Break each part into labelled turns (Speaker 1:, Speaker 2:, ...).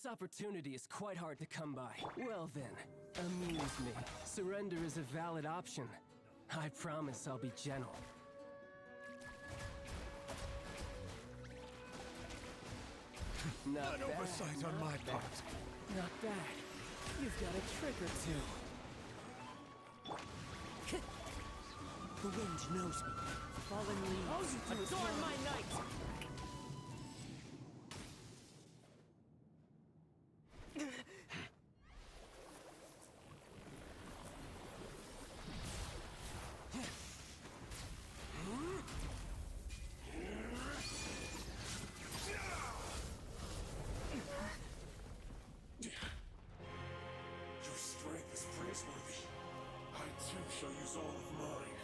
Speaker 1: This opportunity is quite hard to come by. Well then, amuse me. Surrender is a valid option. I promise I'll be gentle. Not
Speaker 2: An
Speaker 1: bad,
Speaker 2: oversight on my part.
Speaker 1: Not bad. You've got a trick or two.
Speaker 3: The wind knows me. Fallen leaves.
Speaker 1: All you do is
Speaker 3: adorn my night!
Speaker 2: Your strength is praiseworthy. I too shall use all of mine.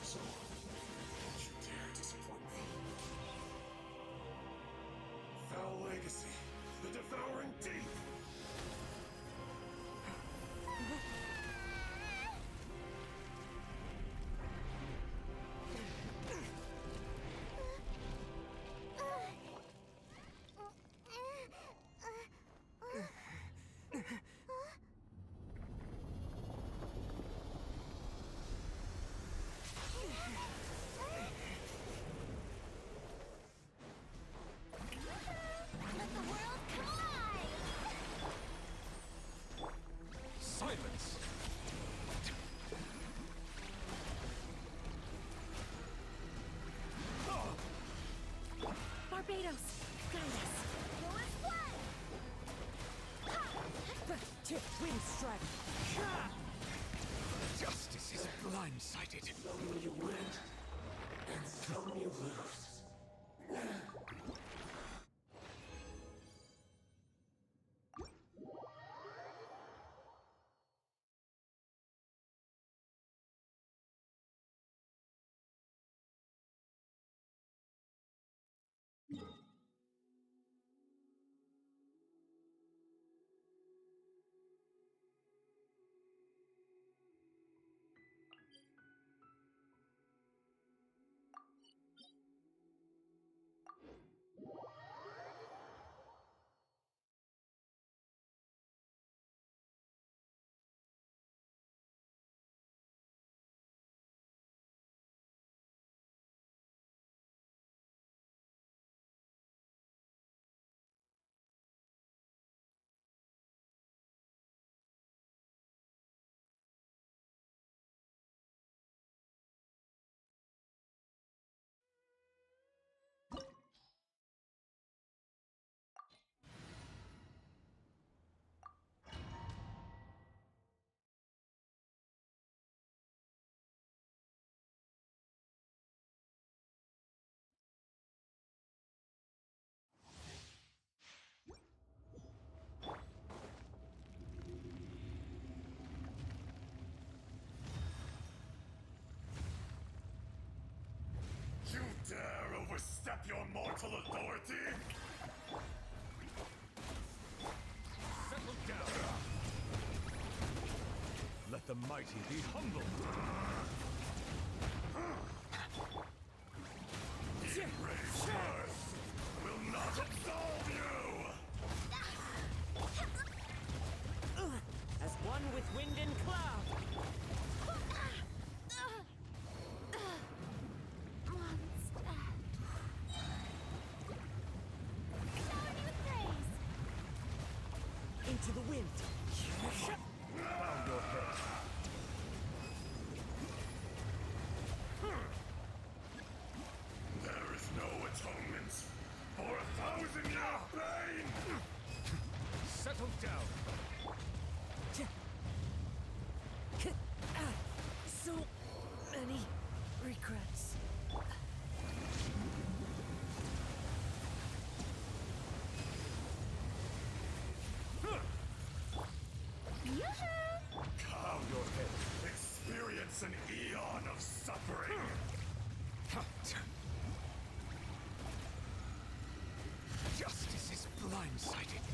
Speaker 2: So, don't you dare disappoint me. Foul legacy, the devouring deep!
Speaker 4: Let the world collide!
Speaker 2: Silence!
Speaker 4: Barbados, guide us! Yours one!
Speaker 3: Wind strike!
Speaker 2: Justice is blindsided.
Speaker 5: Some you win, and some you lose.
Speaker 2: You dare overstep your mortal authority? Settle down! Let the mighty be humbled! The enraged earth will not absolve you!
Speaker 3: As one with wind and cloud! Into the wind!
Speaker 2: Bow your head! There is no atonement for 1,000 years of pain! Settle down!
Speaker 3: So many regrets.
Speaker 2: Cow your head! Experience an eon of suffering! Justice is blindsided!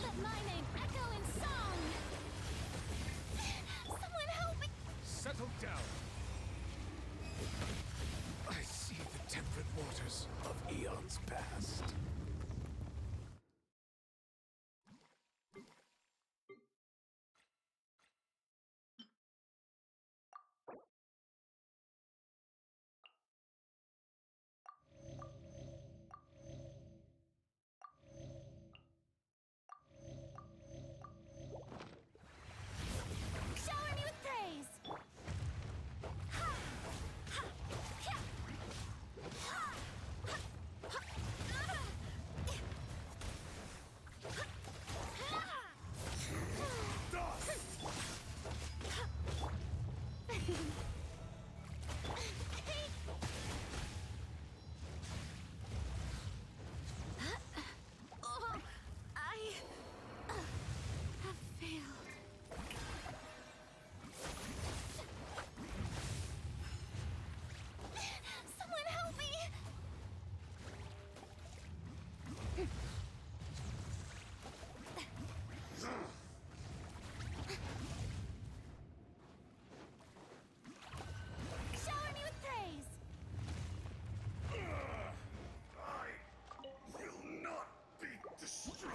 Speaker 4: Let my name echo in song! Someone help me!
Speaker 2: Settle down! I see the temperate waters of eons past.
Speaker 4: Shower me with praise!
Speaker 2: I will not be destroyed.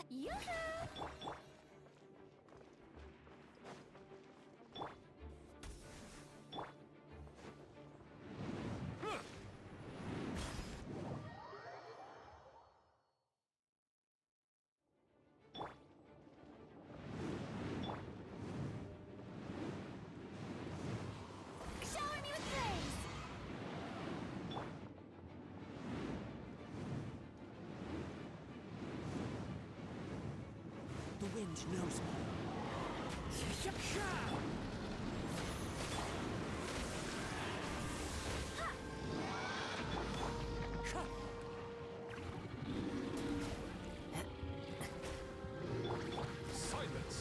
Speaker 4: Yoo-hoo! Shower me with praise!
Speaker 3: The wind knows me.
Speaker 2: Silence!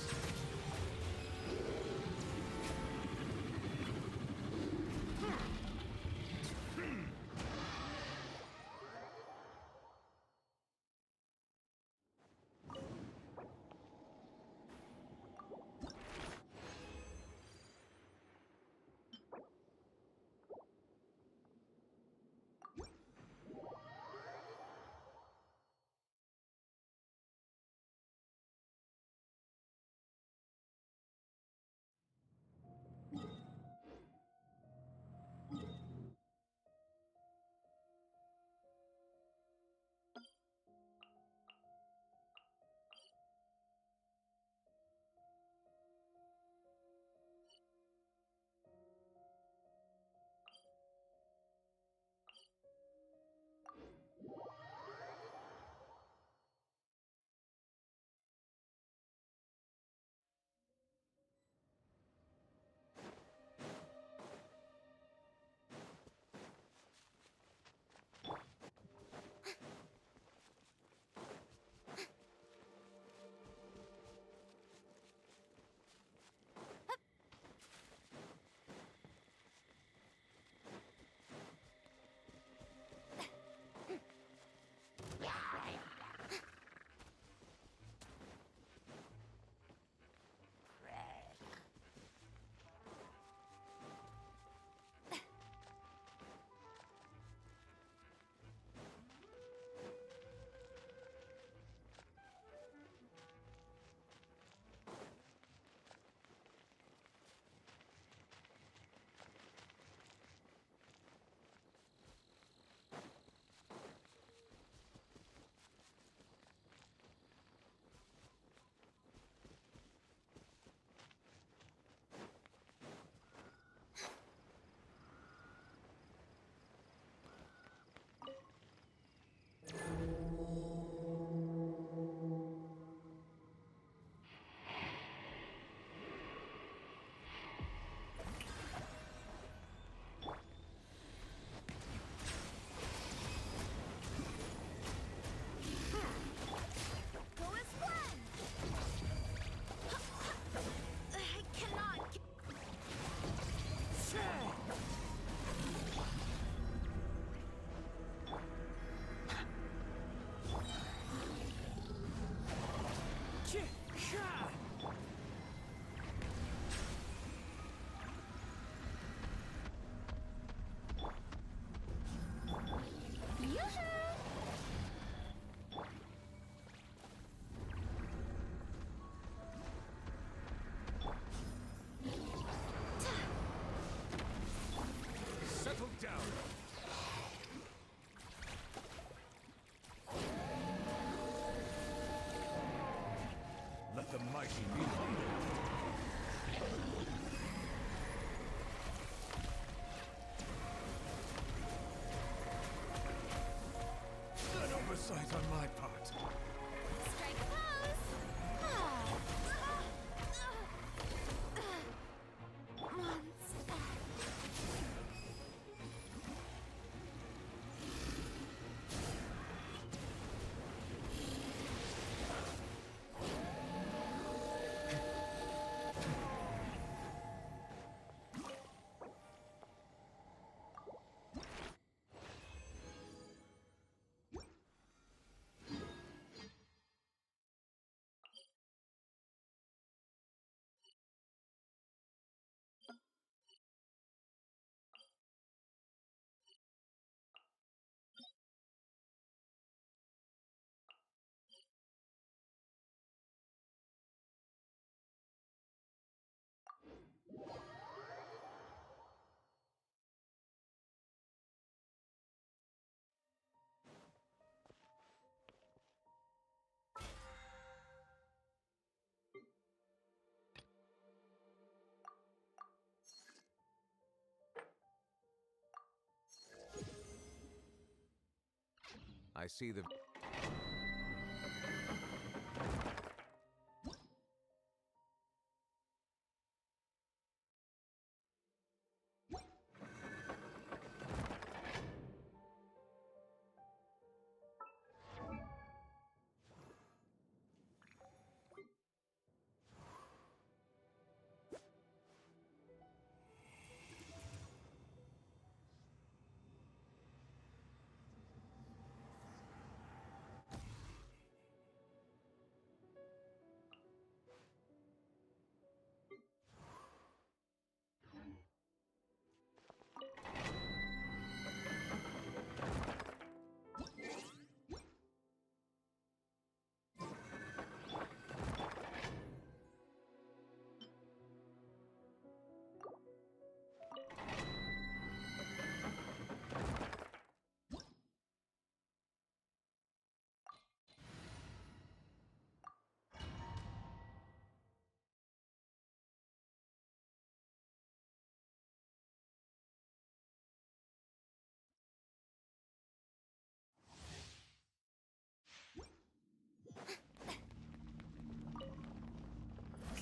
Speaker 2: Settle down. Let the mighty be humble. An oversight on my part.
Speaker 4: Strike a pose! Monster.
Speaker 6: I see the...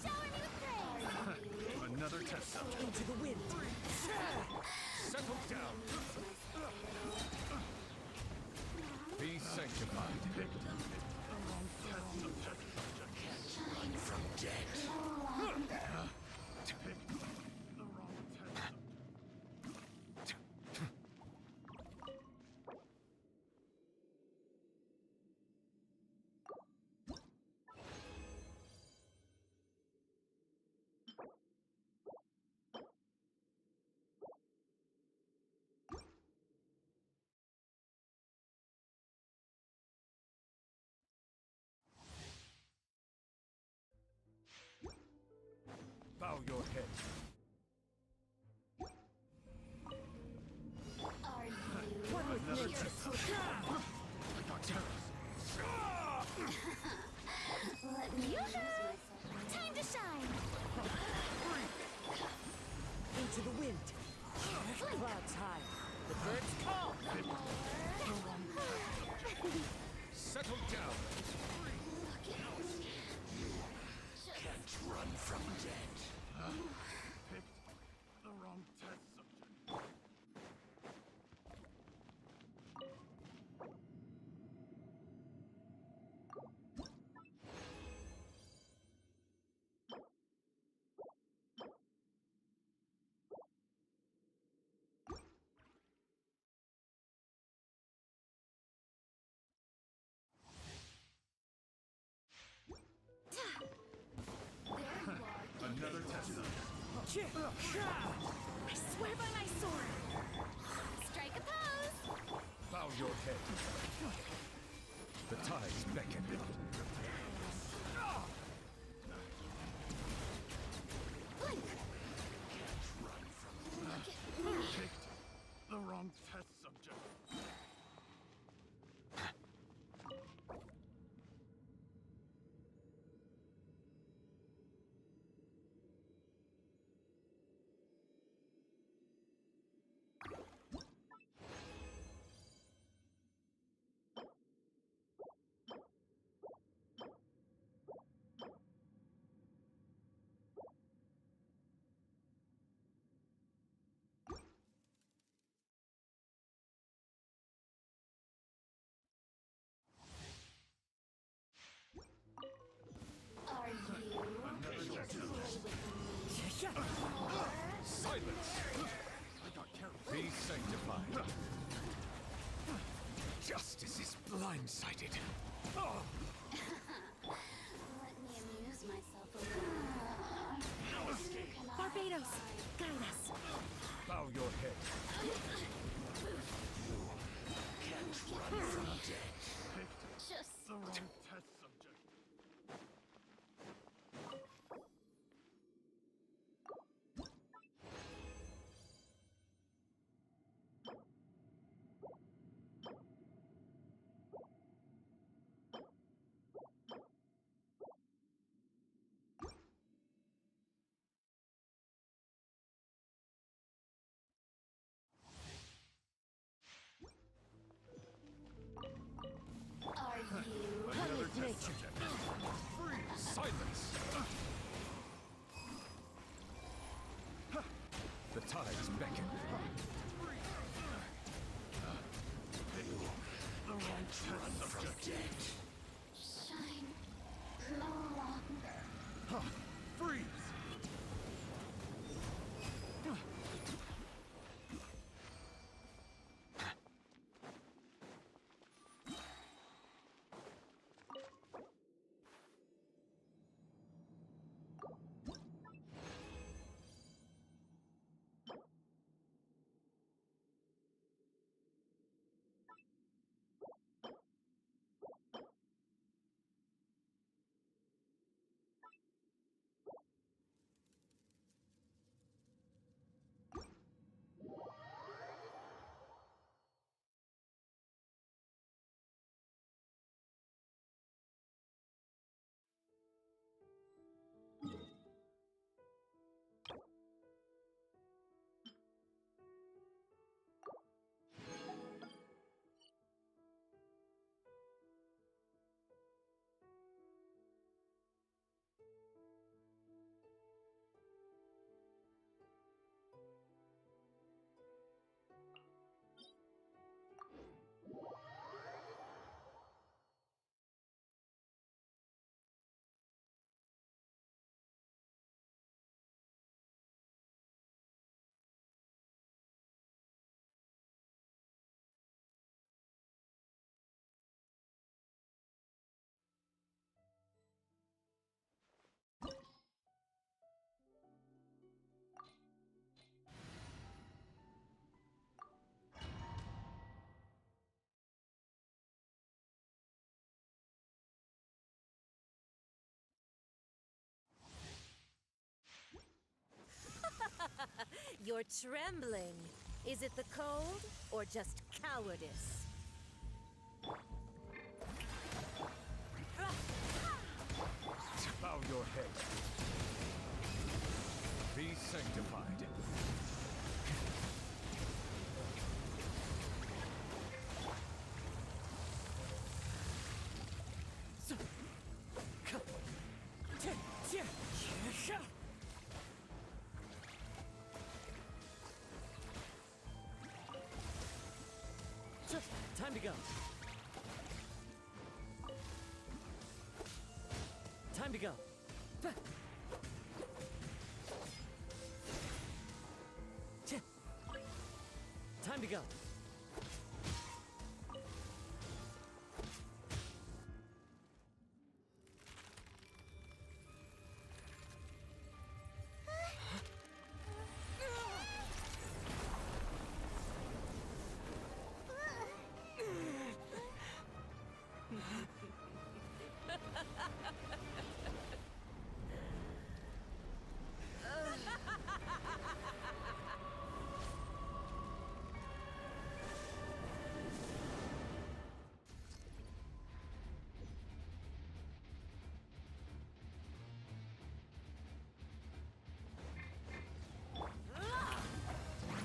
Speaker 4: Shower me with praise!
Speaker 2: Another test subject.
Speaker 3: Into the wind.
Speaker 2: Settle down. Be sanctified.
Speaker 5: Run from death.
Speaker 2: Bow your head.
Speaker 4: Are you
Speaker 3: One with nature.
Speaker 4: Let me Yoo-hoo! Time to shine!
Speaker 3: Into the wind. Clouds high. The birds call.
Speaker 2: Settle down.
Speaker 5: Can't run from death.
Speaker 2: Picked the wrong test subject. Another test subject.
Speaker 4: I swear by my sword! Strike a pose!
Speaker 2: Bow your head. The tides beckon.
Speaker 4: Blink!
Speaker 2: Picked the Silence! The tides beckon.
Speaker 5: The righteous of the dead.
Speaker 4: Shine long.
Speaker 2: Freeze!
Speaker 3: You're trembling. Is it the cold or just cowardice?
Speaker 2: Bow your head. Be sanctified.
Speaker 3: Time to go. Time to go. Time to go.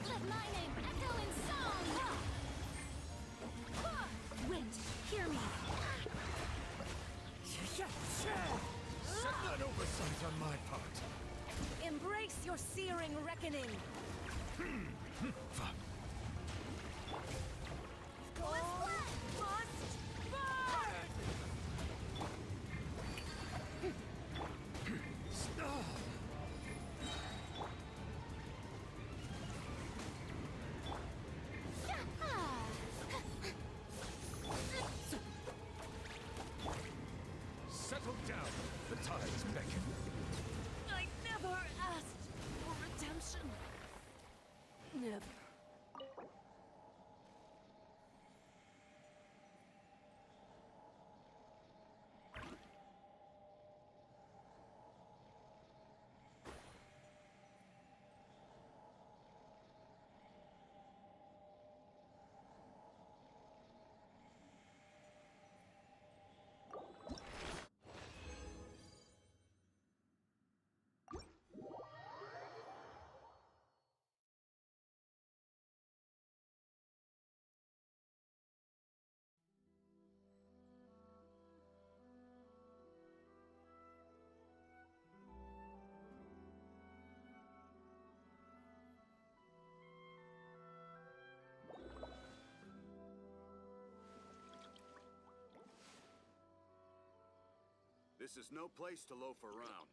Speaker 4: Let my name echo in song! Wind, hear me!
Speaker 2: Set that oversight on my part.
Speaker 3: Embrace your searing reckoning.
Speaker 2: Settle down. The tides beckon.
Speaker 3: I never asked for redemption. Never.
Speaker 7: This is no place to loaf around.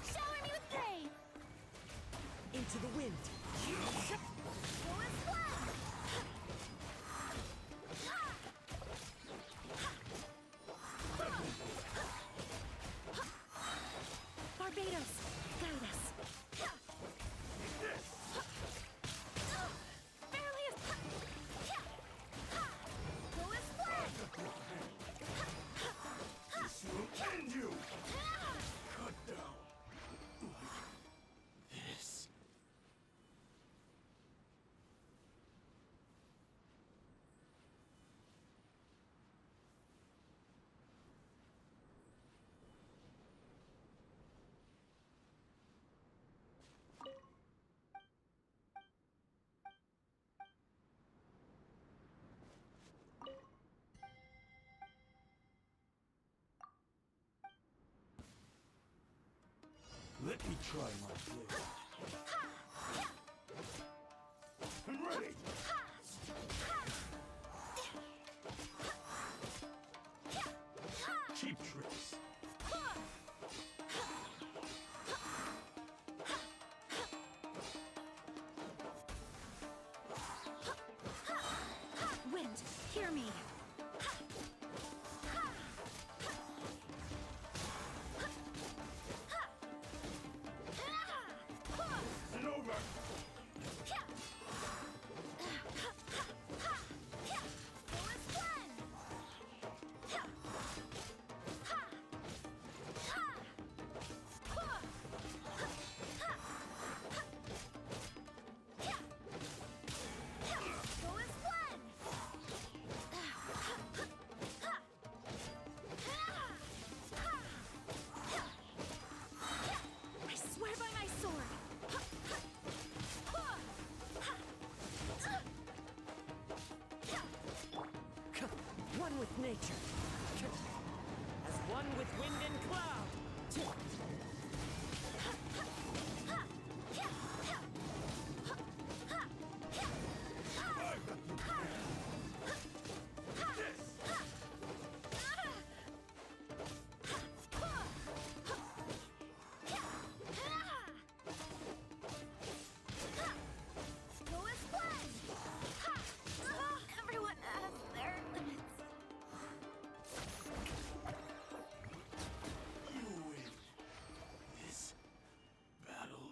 Speaker 4: Shower me with rain!
Speaker 3: Into the wind.
Speaker 4: Full as flood!
Speaker 3: Barbados, guide us.
Speaker 4: Barely as... Full as flood!
Speaker 2: This will end you! Cut down. Like this. Let me try my blade. I'm ready! Cheap tricks.
Speaker 4: Wind, hear me.
Speaker 2: And over!
Speaker 4: Full as flood! Full as flood! I swear by my sword!
Speaker 3: One with nature. As one with wind and cloud.
Speaker 4: Full as flood! Everyone has their limits.
Speaker 2: You win this battle.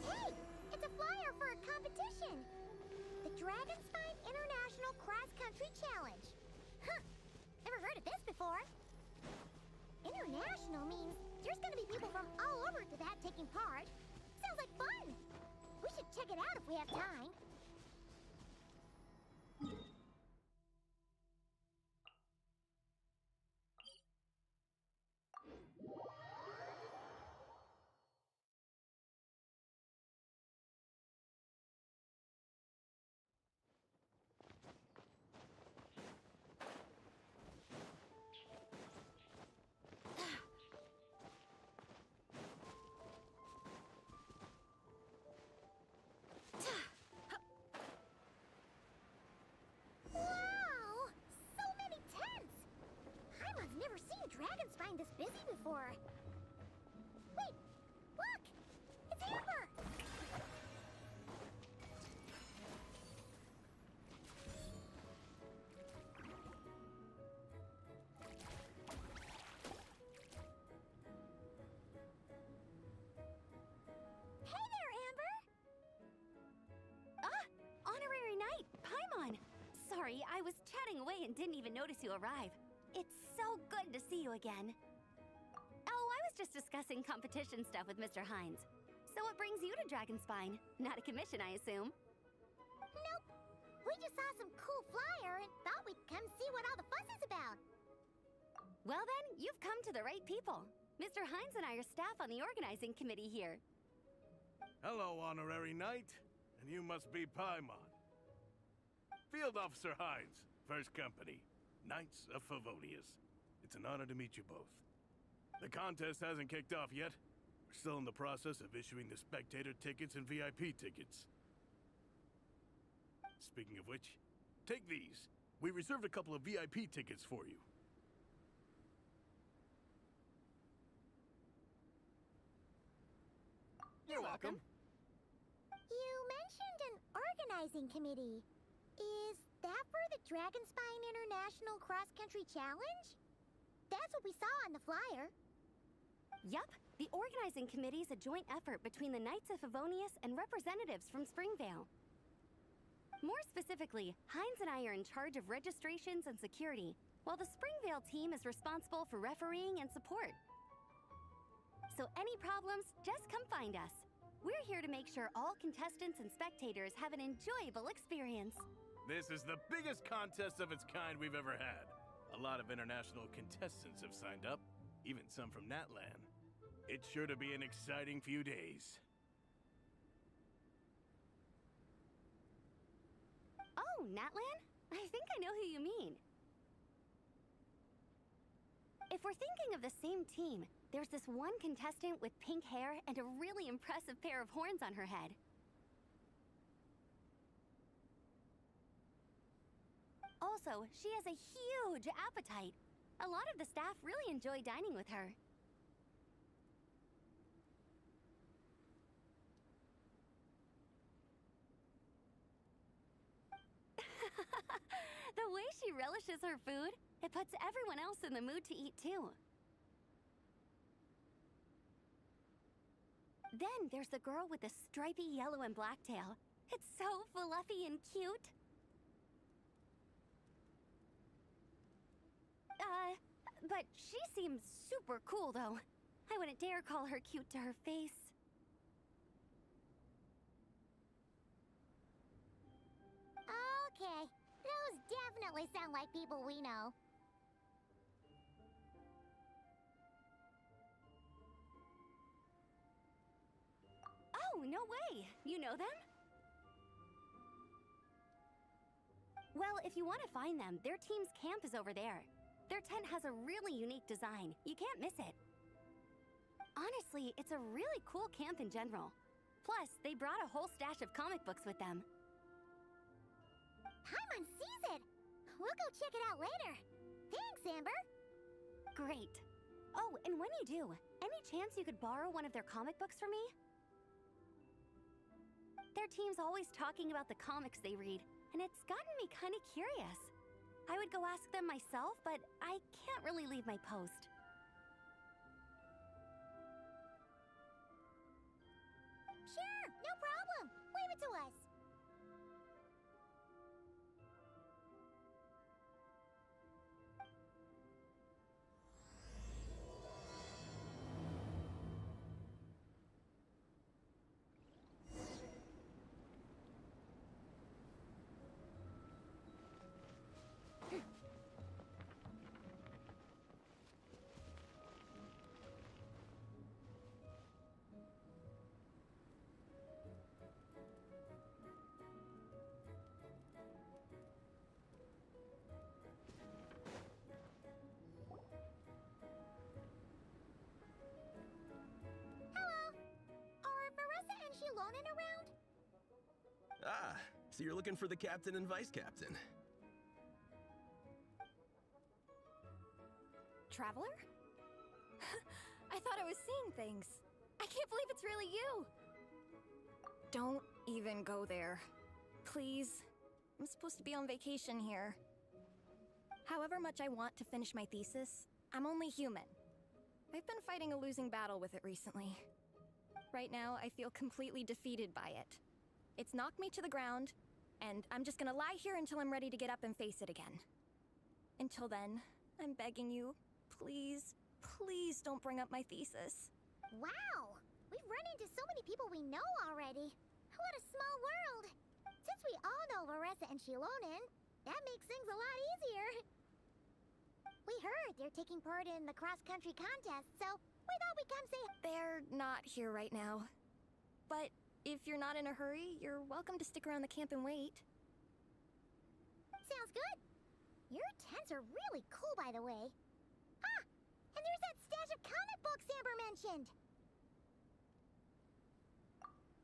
Speaker 4: Hey! It's a flyer for a competition! The Dragonspine International Cross Country Challenge. Huh! Never heard of this before. International means there's gonna be people from all over to that taking part. Sounds like fun! We should check it out if we have time.
Speaker 8: sorry, I was chatting away and didn't even notice you arrive. It's so good to see you again. Oh, I was just discussing competition stuff with Mr. Hines. So what brings you to Dragonspine? Not a commission, I assume?
Speaker 4: Nope. We just saw some cool flyer and thought we'd come see what all the fuss is about.
Speaker 8: Well then, you've come to the right people. Mr. Hines and I are staff on the organizing committee here.
Speaker 2: Hello, Honorary Knight. And you must be Paimon. Field Officer Hines, First Company, Knights of Favonius. It's an honor to meet you both. The contest hasn't kicked off yet. We're still in the process of issuing the spectator tickets and VIP tickets. Speaking of which, take these. We reserved a couple of VIP tickets for you.
Speaker 8: You're welcome.
Speaker 4: You mentioned an organizing committee. Is that for the Dragonspine International Cross Country Challenge? That's what we saw on the flyer.
Speaker 8: Yup, the organizing committee is a joint effort between the Knights of Favonius and representatives from Springvale. More specifically, Hines and I are in charge of registrations and security, while the Springvale team is responsible for refereeing and support. So any problems, just come find us. We're here to make sure all contestants and spectators have an enjoyable experience.
Speaker 2: This is the biggest contest of its kind we've ever had. A lot of international contestants have signed up, even some from Natlan. It's sure to be an exciting few days.
Speaker 8: Oh, Natlan? I think I know who you mean. If we're thinking of the same team, there's this one contestant with pink hair and a really impressive pair of horns on her head. Also, she has a huge appetite. A lot of the staff really enjoy dining with her. The way she relishes her food, it puts everyone else in the mood to eat too. Then there's the girl with the stripy yellow and black tail. It's so fluffy and cute. But she seems super cool though. I wouldn't dare call her cute to her face.
Speaker 4: Okay, those definitely sound like people we know.
Speaker 8: Oh, no way! You know them? Well, if you want to find them, their team's camp is over there. Their tent has a really unique design. You can't miss it. Honestly, it's a really cool camp in general. Plus, they brought a whole stash of comic books with them.
Speaker 4: Paimon sees it! We'll go check it out later. Thanks, Amber.
Speaker 8: Great. Oh, and when you do, any chance you could borrow one of their comic books for me? Their team's always talking about the comics they read, and it's gotten me kind of curious. I would go ask them myself, but I can't really leave my post.
Speaker 4: Sure, no problem. Leave it to us. Lonin around?
Speaker 9: Ah, so you're looking for the captain and vice captain.
Speaker 10: Traveler? I thought I was seeing things. I can't believe it's really you! Don't even go there. Please. I'm supposed to be on vacation here. However much I want to finish my thesis, I'm only human. I've been fighting a losing battle with it recently. Right now, I feel completely defeated by it. It's knocked me to the ground, and I'm just gonna lie here until I'm ready to get up and face it again. Until then, I'm begging you, please, please don't bring up my thesis.
Speaker 4: Wow! We've run into so many people we know already. What a small world! Since we all know Larissa and Shilonen, that makes things a lot easier. We heard they're taking part in the cross-country contest, so we thought we'd come say...
Speaker 10: They're not here right now. But if you're not in a hurry, you're welcome to stick around the camp and wait.
Speaker 4: Sounds good. Your tents are really cool, by the way. Ah! And there's that stash of comic books Amber mentioned!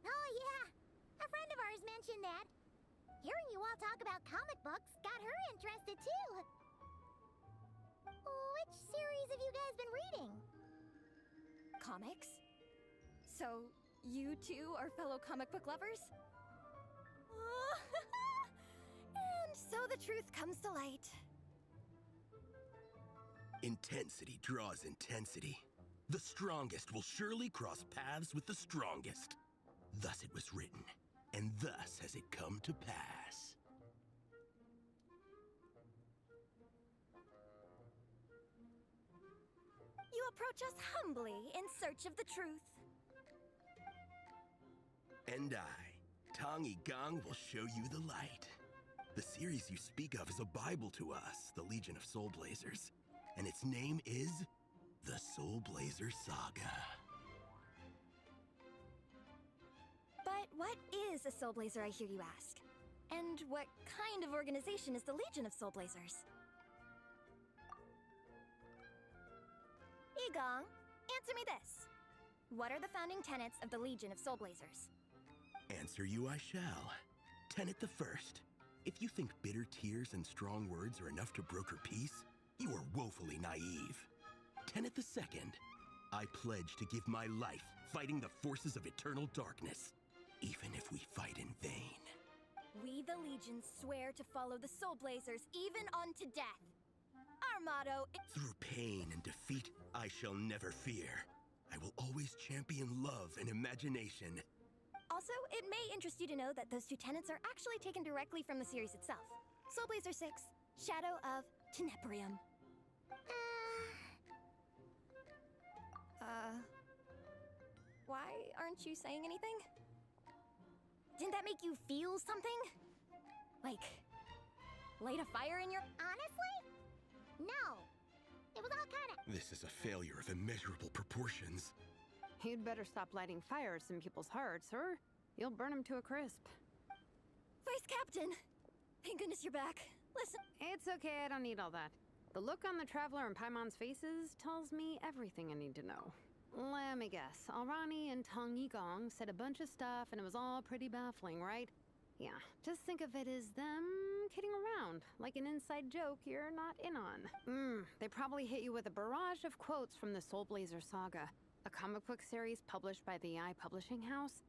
Speaker 4: Oh, yeah. A friend of ours mentioned that. Hearing you all talk about comic books got her interested, too. Which series have you guys been reading?
Speaker 10: Comics? So, you two are fellow comic book lovers? And so the truth comes to light.
Speaker 9: Intensity draws intensity. The strongest will surely cross paths with the strongest. Thus it was written, and thus has it come to pass.
Speaker 10: You approach us humbly in search of the truth.
Speaker 9: And I, Tong Yigang, will show you the light. The series you speak of is a Bible to us, the Legion of Soul Blazers, and its name is the Soul Blazer Saga.
Speaker 10: But what is a Soul Blazer, I hear you ask? And what kind of organization is the Legion of Soul Blazers? Yigang, answer me this. What are the founding tenets of the Legion of Soul Blazers?
Speaker 9: Answer you I shall. Tenet the first. If you think bitter tears and strong words are enough to broker peace, you are woefully naive. Tenet the second. I pledge to give my life fighting the forces of eternal darkness, even if we fight in vain.
Speaker 10: We, the Legion, swear to follow the Soul Blazers even unto death. Our motto is...
Speaker 9: Through pain and defeat, I shall never fear. I will always champion love and imagination.
Speaker 10: Also, it may interest you to know that those two tenets are actually taken directly from the series itself. Soul Blazer 6, Shadow of Tenebrium. Why aren't you saying anything? Didn't that make you feel something? Like, light a fire in your...
Speaker 4: Honestly? No. It was all kind of...
Speaker 9: This is a failure of immeasurable proportions.
Speaker 11: You'd better stop lighting fires in people's hearts, or you'll burn them to a crisp.
Speaker 10: Vice Captain! Thank goodness you're back. Listen...
Speaker 11: It's okay, I don't need all that. The look on the Traveler and Paimon's faces tells me everything I need to know. Let me guess. Alrani and Tong Yigang said a bunch of stuff and it was all pretty baffling, right? Yeah, just think of it as them kidding around, like an inside joke you're not in on. They probably hit you with a barrage of quotes from the Soul Blazer Saga, a comic book series published by the AI Publishing House.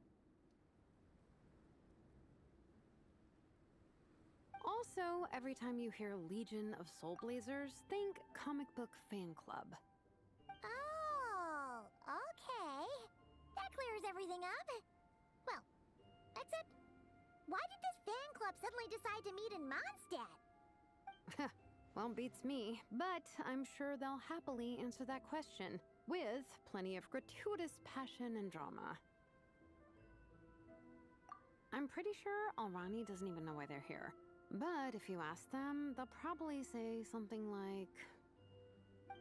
Speaker 11: Also, every time you hear Legion of Soul Blazers, think comic book fan club.
Speaker 4: Oh, okay. That clears everything up. Well, except, why did this fan club suddenly decide to meet in Mondstadt?
Speaker 11: Well, beats me, but I'm sure they'll happily answer that question, with plenty of gratuitous passion and drama. I'm pretty sure Alrani doesn't even know why they're here. But if you ask them, they'll probably say something like...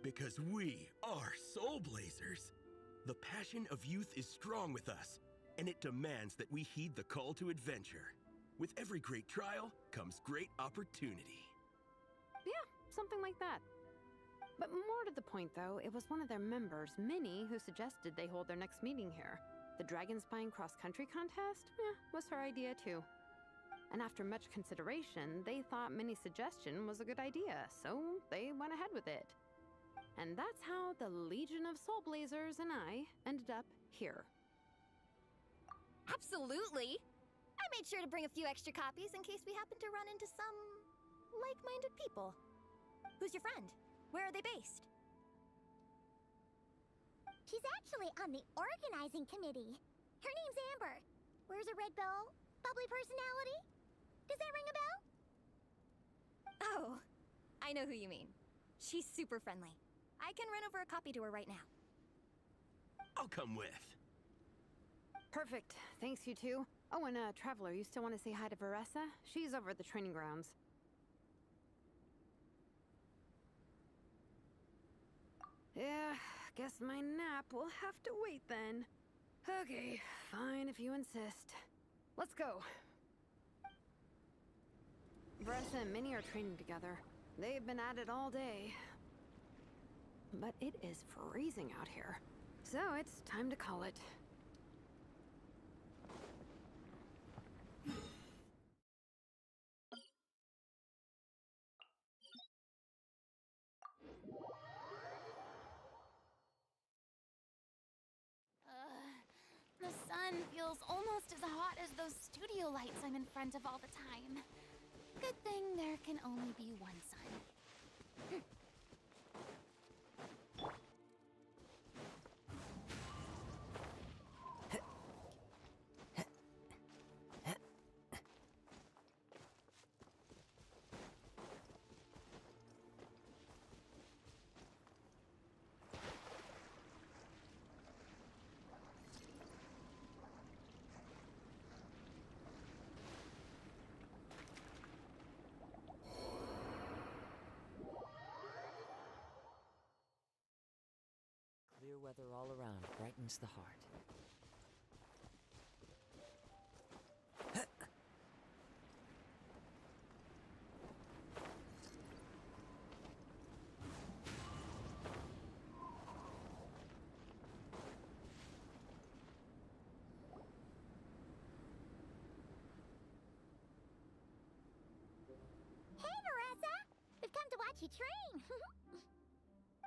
Speaker 9: Because we are Soul Blazers. The passion of youth is strong with us, and it demands that we heed the call to adventure. With every great trial comes great opportunity.
Speaker 11: Yeah, something like that. But more to the point, though, it was one of their members, Minnie, who suggested they hold their next meeting here. The Dragon Spine cross-country contest? Was her idea, too. And after much consideration, they thought Minnie's suggestion was a good idea, so they went ahead with it. And that's how the Legion of Soul Blazers and I ended up here.
Speaker 10: Absolutely! I made sure to bring a few extra copies in case we happen to run into some like-minded people. Who's your friend? Where are they based?
Speaker 4: She's actually on the organizing committee. Her name's Amber. Wears a red bow, bubbly personality. Does that ring a bell?
Speaker 10: Oh, I know who you mean. She's super friendly. I can run over a copy to her right now.
Speaker 9: I'll come with.
Speaker 11: Perfect. Thanks, you two. Oh, and Traveler, you still want to say hi to Veressa? She's over at the training grounds. Yeah, guess my nap will have to wait then. Okay, fine if you insist. Let's go. Veressa and Minnie are training together. They've been at it all day. But it is freezing out here. So it's time to call it.
Speaker 12: The sun feels almost as hot as those studio lights I'm in front of all the time. Good thing there can only be one sun.
Speaker 3: Clear weather all around brightens the heart.
Speaker 4: Hey, Veressa! We've come to watch you train.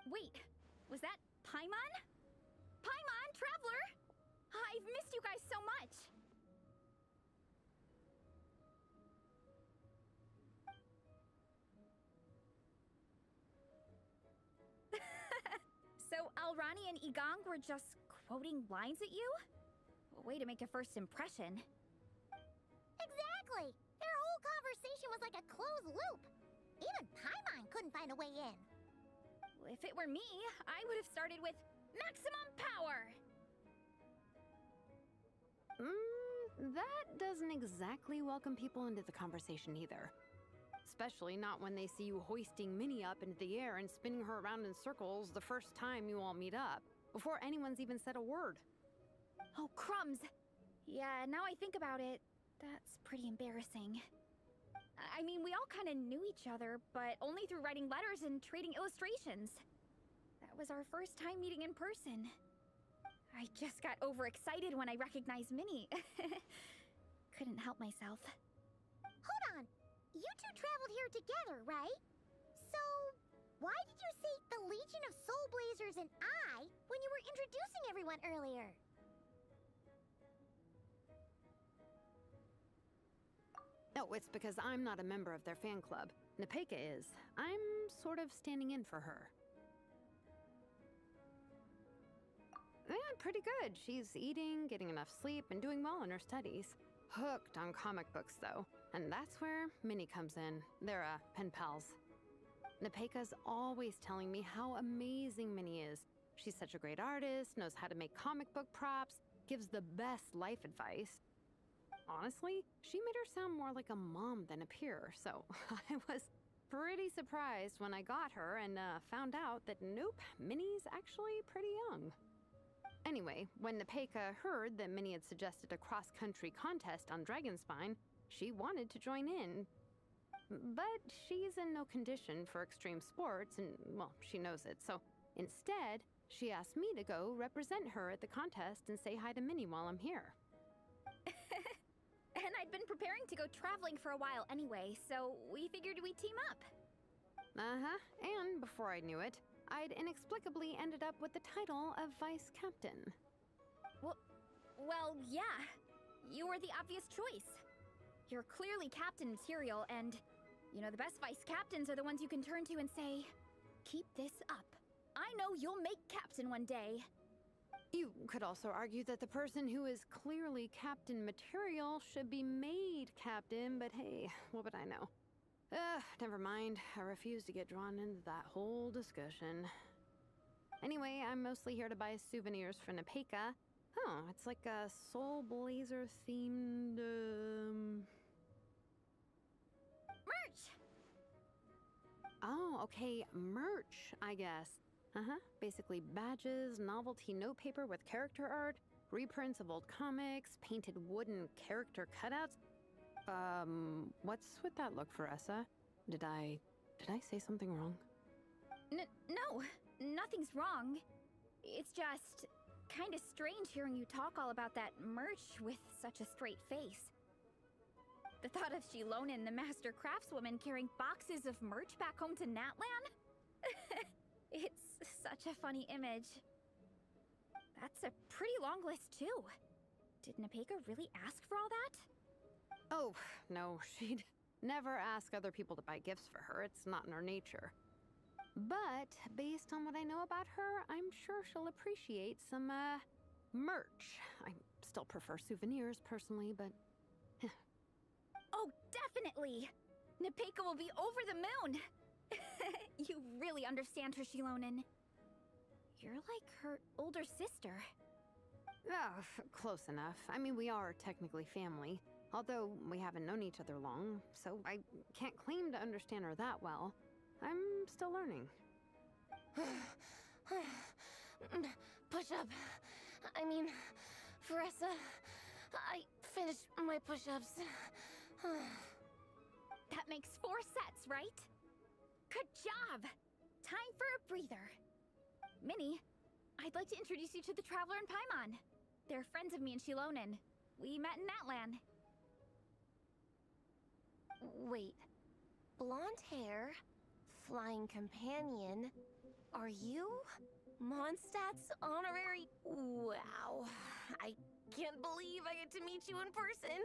Speaker 10: Wait, was that Paimon? Paimon, Traveler! I've missed you guys so much! So Alrani and Igong were just quoting lines at you? Way to make a first impression.
Speaker 4: Exactly! Their whole conversation was like a closed loop. Even Paimon couldn't find a way in.
Speaker 10: If it were me, I would have started with maximum power!
Speaker 11: That doesn't exactly welcome people into the conversation either. Especially not when they see you hoisting Minnie up into the air and spinning her around in circles the first time you all meet up, before anyone's even said a word.
Speaker 10: Oh, crumbs! Yeah, now I think about it, that's pretty embarrassing. I mean, we all kind of knew each other, but only through writing letters and trading illustrations. That was our first time meeting in person. I just got overexcited when I recognized Minnie. Couldn't help myself.
Speaker 4: Hold on. You two traveled here together, right? So, why did you say the Legion of Soul Blazers and I when you were introducing everyone earlier?
Speaker 11: No, it's because I'm not a member of their fan club. Nepeka is. I'm sort of standing in for her. Yeah, pretty good. She's eating, getting enough sleep, and doing well in her studies. Hooked on comic books, though. And that's where Minnie comes in. They're, pen pals. Nepeka's always telling me how amazing Minnie is. She's such a great artist, knows how to make comic book props, gives the best life advice. Honestly, she made her sound more like a mom than a peer, so I was pretty surprised when I got her and found out that nope, Minnie's actually pretty young. Anyway, when Nepeka heard that Minnie had suggested a cross-country contest on Dragonspine, she wanted to join in. But she's in no condition for extreme sports, and, well, she knows it, so instead, she asked me to go represent her at the contest and say hi to Minnie while I'm here.
Speaker 10: And I'd been preparing to go traveling for a while anyway, so we figured we'd team up.
Speaker 11: Uh-huh, and before I knew it, I'd inexplicably ended up with the title of Vice Captain.
Speaker 10: Well, yeah. You were the obvious choice. You're clearly captain material, and, you know, the best vice captains are the ones you can turn to and say, keep this up. I know you'll make captain one day.
Speaker 11: You could also argue that the person who is clearly captain material should be made captain, but hey, what would I know? Never mind. I refuse to get drawn into that whole discussion. Anyway, I'm mostly here to buy souvenirs for Nepeka. Oh, it's like a Soul Blazer themed,
Speaker 12: Merch!
Speaker 11: Oh, okay, merch, I guess. Basically badges, novelty notepaper with character art, reprints of old comics, painted wooden character cutouts. What's with that look, Faressa? Did I say something wrong?
Speaker 12: No, nothing's wrong. It's just kind of strange hearing you talk all about that merch with such a straight face. The thought of Shilonen, the master craftswoman, carrying boxes of merch back home to Natlan? It's such a funny image. That's a pretty long list, too. Did Nepeka really ask for all that?
Speaker 11: Oh, no, she'd never ask other people to buy gifts for her. It's not in her nature. But based on what I know about her, I'm sure she'll appreciate some, merch. I still prefer souvenirs, personally, but...
Speaker 12: Oh, definitely! Nepeka will be over the moon! You really understand her, Shilonen. You're like her older sister.
Speaker 11: Oh, close enough. I mean, we are technically family, although we haven't known each other long, so I can't claim to understand her that well. I'm still learning.
Speaker 10: Push-up. I mean, Faressa, I finished my push-ups.
Speaker 12: That makes 4 sets, right? Good job! Time for a breather. Minnie, I'd like to introduce you to the Traveler and Paimon. They're friends of me and Shilonen. We met in Natlan.
Speaker 10: Wait. Blonde hair, flying companion. Are you Mondstadt's honorary? Wow. I can't believe I get to meet you in person.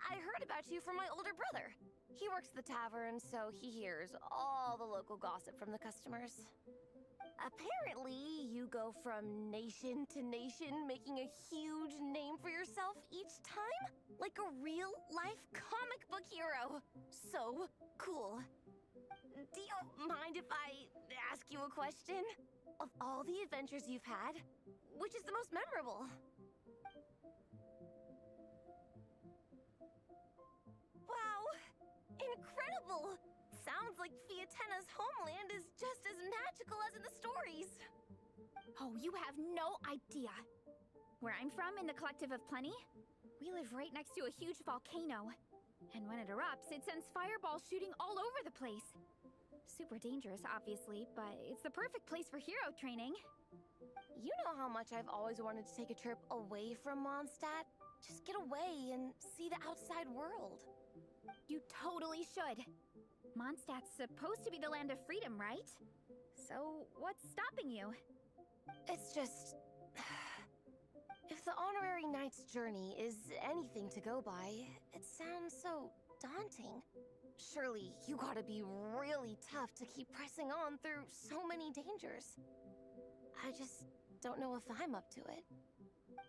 Speaker 10: I heard about you from my older brother. He works at the tavern, so he hears all the local gossip from the customers. Apparently, you go from nation to nation, making a huge name for yourself each time? Like a real-life comic book hero. So cool. Do you mind if I ask you a question? Of all the adventures you've had, which is the most memorable? Wow! Incredible! Sounds like Fiatenna's homeland is just as magical as in the stories.
Speaker 12: Oh, you have no idea. Where I'm from, in the Collective of Plenty, we live right next to a huge volcano. And when it erupts, it sends fireballs shooting all over the place. Super dangerous, obviously, but it's the perfect place for hero training.
Speaker 10: You know how much I've always wanted to take a trip away from Mondstadt? Just get away and see the outside world.
Speaker 12: You totally should. Mondstadt's supposed to be the land of freedom, right? So, what's stopping you?
Speaker 10: It's just... If the Honorary Knight's journey is anything to go by, it sounds so daunting. Surely you gotta be really tough to keep pressing on through so many dangers. I just don't know if I'm up to it.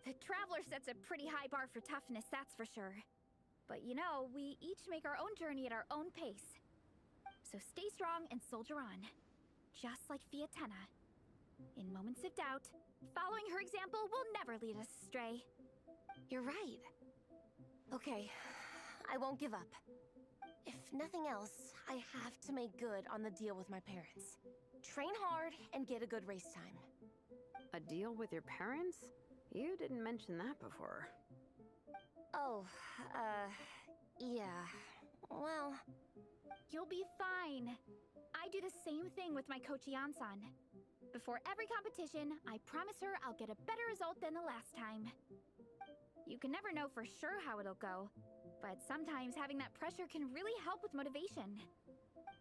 Speaker 12: The Traveler sets a pretty high bar for toughness, that's for sure. But you know, we each make our own journey at our own pace. So stay strong and soldier on. Just like Fiatenna. In moments of doubt, following her example will never lead us astray.
Speaker 10: You're right. Okay, I won't give up. If nothing else, I have to make good on the deal with my parents. Train hard and get a good race time.
Speaker 11: A deal with your parents? You didn't mention that before.
Speaker 10: Oh, yeah. Well...
Speaker 12: You'll be fine. I do the same thing with my coach Yansan. Before every competition, I promise her I'll get a better result than the last time. You can never know for sure how it'll go, but sometimes having that pressure can really help with motivation.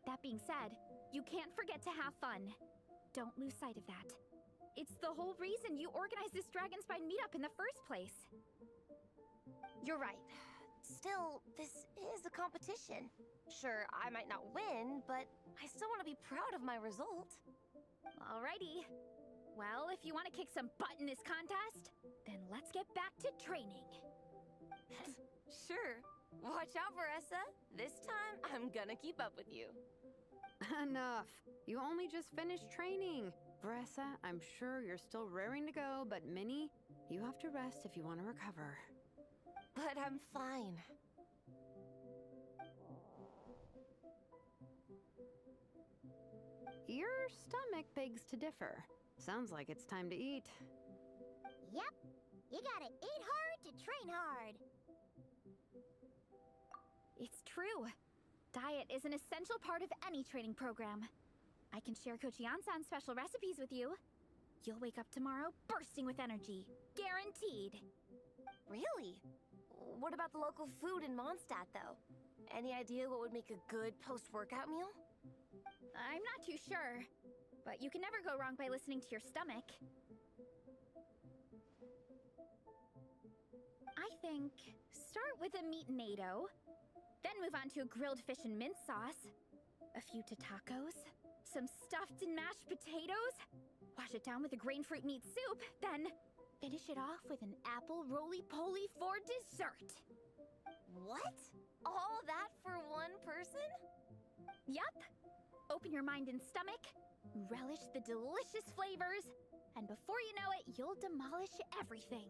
Speaker 12: That being said, you can't forget to have fun. Don't lose sight of that. It's the whole reason you organized this Dragonspine meetup in the first place.
Speaker 10: You're right. Still, this is a competition. Sure, I might not win, but I still want to be proud of my result.
Speaker 12: Alrighty. Well, if you want to kick some butt in this contest, then let's get back to training.
Speaker 13: Sure. Watch out, Veressa. This time, I'm gonna keep up with you.
Speaker 11: Enough. You only just finished training. Veressa, I'm sure you're still raring to go, but Minnie, you have to rest if you want to recover.
Speaker 13: But I'm fine.
Speaker 11: Your stomach begs to differ. Sounds like it's time to eat.
Speaker 4: Yep. You gotta eat hard to train hard.
Speaker 12: It's true. Diet is an essential part of any training program. I can share Coach Yansan's special recipes with you. You'll wake up tomorrow bursting with energy. Guaranteed.
Speaker 13: Really? What about the local food in Mondstadt, though? Any idea what would make a good post-workout meal?
Speaker 12: I'm not too sure, but you can never go wrong by listening to your stomach. I think start with a meat-nado, then move on to a grilled fish and mint sauce, a few tacos, some stuffed and mashed potatoes, wash it down with a grain fruit meat soup, then finish it off with an apple roly-poly for dessert.
Speaker 13: What? All that for one person?
Speaker 12: Yup. Open your mind and stomach, relish the delicious flavors, and before you know it, you'll demolish everything.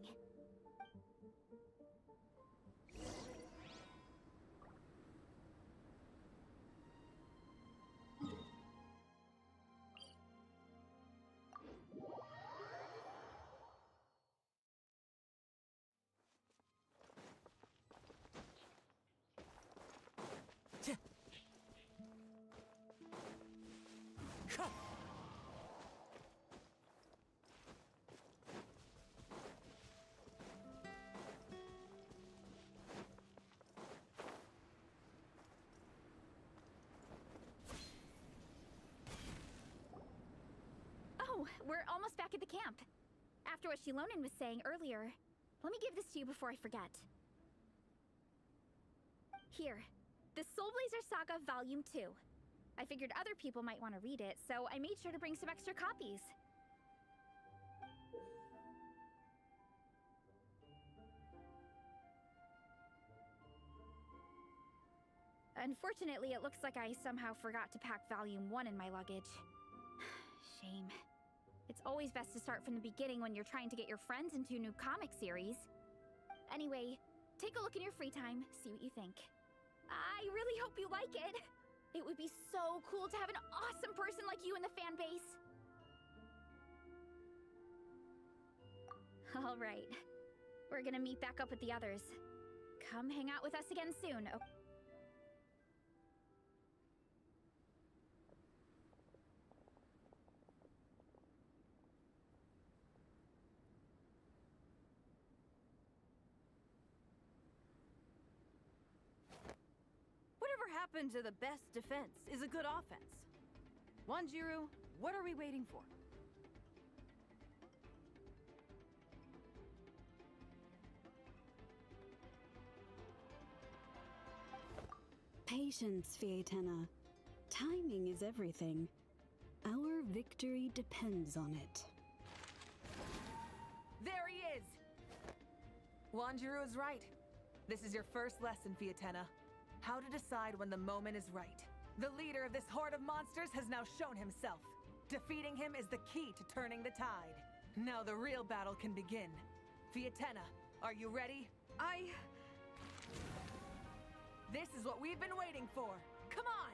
Speaker 12: Oh, we're almost back at the camp. After what Shilonen was saying earlier, let me give this to you before I forget. Here, the Soul Blazer Saga Volume 2. I figured other people might want to read it, so I made sure to bring some extra copies. Unfortunately, it looks like I somehow forgot to pack Volume 1 in my luggage. Shame. It's always best to start from the beginning when you're trying to get your friends into a new comic series. Anyway, take a look in your free time, see what you think. I really hope you like it! It would be so cool to have an awesome person like you in the fan base! Alright. We're gonna meet back up with the others. Come hang out with us again soon, okay?
Speaker 14: Whatever happened to the best defense is a good offense. Wanjiru, what are we waiting for?
Speaker 15: Patience, Fietena. Timing is everything. Our victory depends on it.
Speaker 16: There he is! Wanjiru is right. This is your first lesson, Fietena. How to decide when the moment is right. The leader of this horde of monsters has now shown himself. Defeating him is the key to turning the tide. Now the real battle can begin. Fietena, are you ready? This is what we've been waiting for. Come on!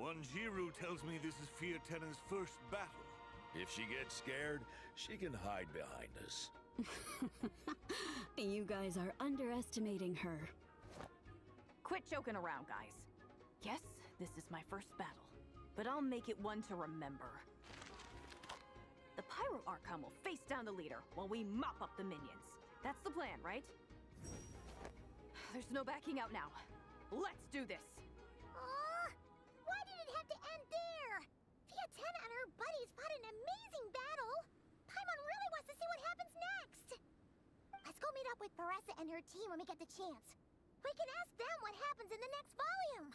Speaker 2: Wanjiru tells me this is Fietena's first battle.
Speaker 17: If she gets scared, she can hide behind us.
Speaker 15: You guys are underestimating her.
Speaker 14: Quit joking around, guys. Yes, this is my first battle, but I'll make it one to remember. The Pyro Archon will face down the leader while we mop up the minions. That's the plan, right? There's no backing out now. Let's do this!
Speaker 4: Why did it have to end there? Fietena and her buddies fought an amazing battle! Paimon really wants to see what happens next! Let's go meet up with Veressa and her team when we get the chance. We can ask them what happens in the next volume!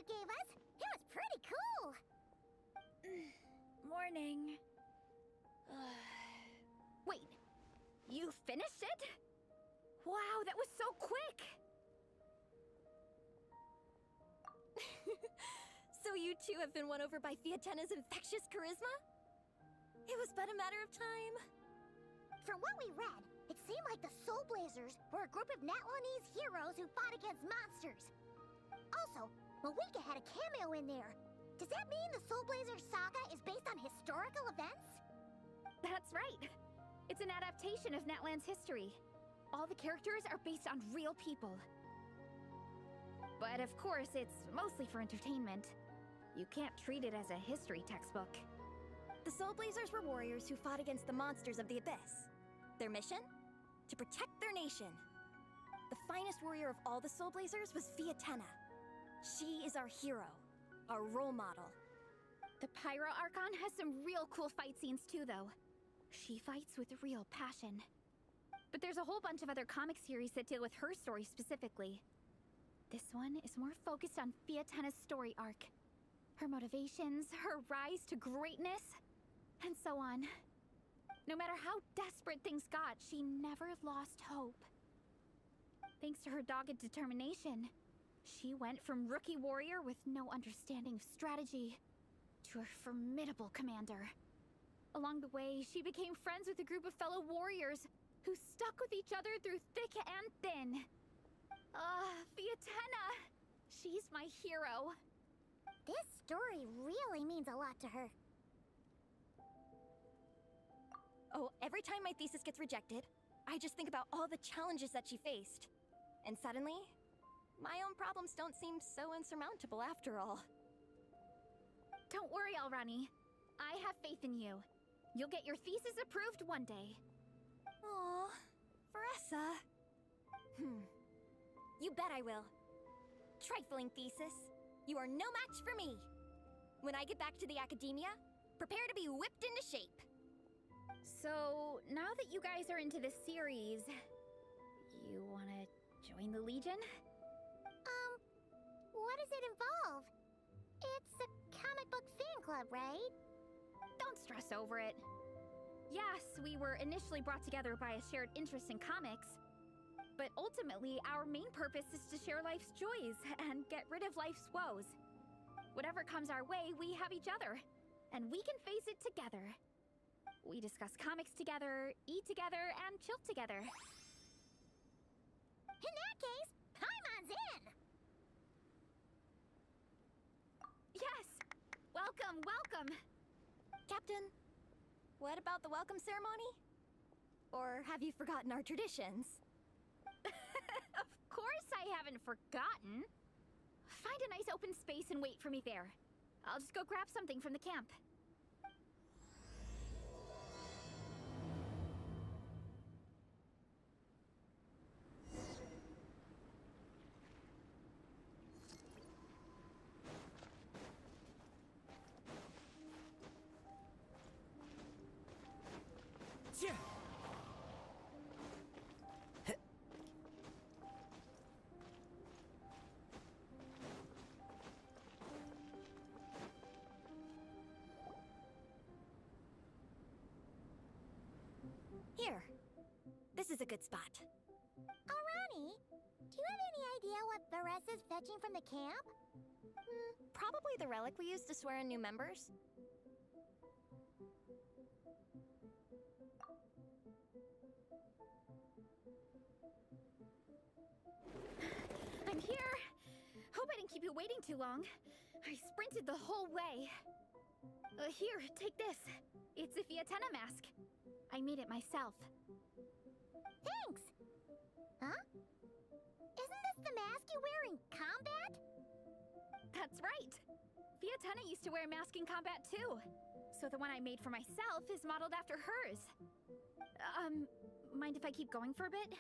Speaker 4: you gave us. It was pretty cool.
Speaker 12: Morning. Wait, you finished it? Wow, that was so quick!
Speaker 10: So you two have been won over by Fiatena's infectious charisma? It was but a matter of time.
Speaker 4: From what we read, it seemed like the Soul Blazers were a group of Natlanese heroes who fought against monsters. Also, Malika had a cameo in there. Does that mean the Soul Blazer saga is based on historical events?
Speaker 12: That's right. It's an adaptation of Natlan's history. All the characters are based on real people. But of course, it's mostly for entertainment. You can't treat it as a history textbook.
Speaker 10: The Soul Blazers were warriors who fought against the monsters of the Abyss. Their mission? To protect their nation. The finest warrior of all the Soul Blazers was Fiatena. She is our hero, our role model.
Speaker 12: The Pyro Archon has some real cool fight scenes too, though. She fights with real passion. But there's a whole bunch of other comic series that deal with her story specifically. This one is more focused on Fiatena's story arc. Her motivations, her rise to greatness, and so on. No matter how desperate things got, she never lost hope. Thanks to her dogged determination, she went from rookie warrior with no understanding of strategy to a formidable commander. Along the way, she became friends with a group of fellow warriors who stuck with each other through thick and thin. Fiatena! She's my hero.
Speaker 4: This story really means a lot to her.
Speaker 10: Oh, every time my thesis gets rejected, I just think about all the challenges that she faced. And suddenly, my own problems don't seem so insurmountable after all.
Speaker 12: Don't worry, Alrani. I have faith in you. You'll get your thesis approved one day.
Speaker 10: Aw, Veressa. You bet I will. Trifling thesis, you are no match for me. When I get back to the academia, prepare to be whipped into shape.
Speaker 12: So, now that you guys are into this series, you wanna join the Legion?
Speaker 4: What does it involve? It's a comic book fan club, right?
Speaker 12: Don't stress over it. Yes, we were initially brought together by a shared interest in comics, but ultimately our main purpose is to share life's joys and get rid of life's woes. Whatever comes our way, we have each other, and we can face it together. We discuss comics together, eat together, and chill together.
Speaker 4: In that case, Paimon's in!
Speaker 12: Yes! Welcome, welcome!
Speaker 10: Captain, what about the welcome ceremony? Or have you forgotten our traditions?
Speaker 12: Of course I haven't forgotten. Find a nice open space and wait for me there. I'll just go grab something from the camp.
Speaker 10: Here. This is a good spot.
Speaker 4: Alrani, do you have any idea what Veressa's fetching from the camp?
Speaker 10: Probably the relic we used to swear in new members.
Speaker 12: I'm here! Hope I didn't keep you waiting too long. I sprinted the whole way. Here, take this. It's a Fiatena mask. I made it myself.
Speaker 4: Thanks! Huh? Isn't this the mask you wear in combat?
Speaker 12: That's right! Fiatena used to wear a mask in combat too. So the one I made for myself is modeled after hers. Mind if I keep going for a bit?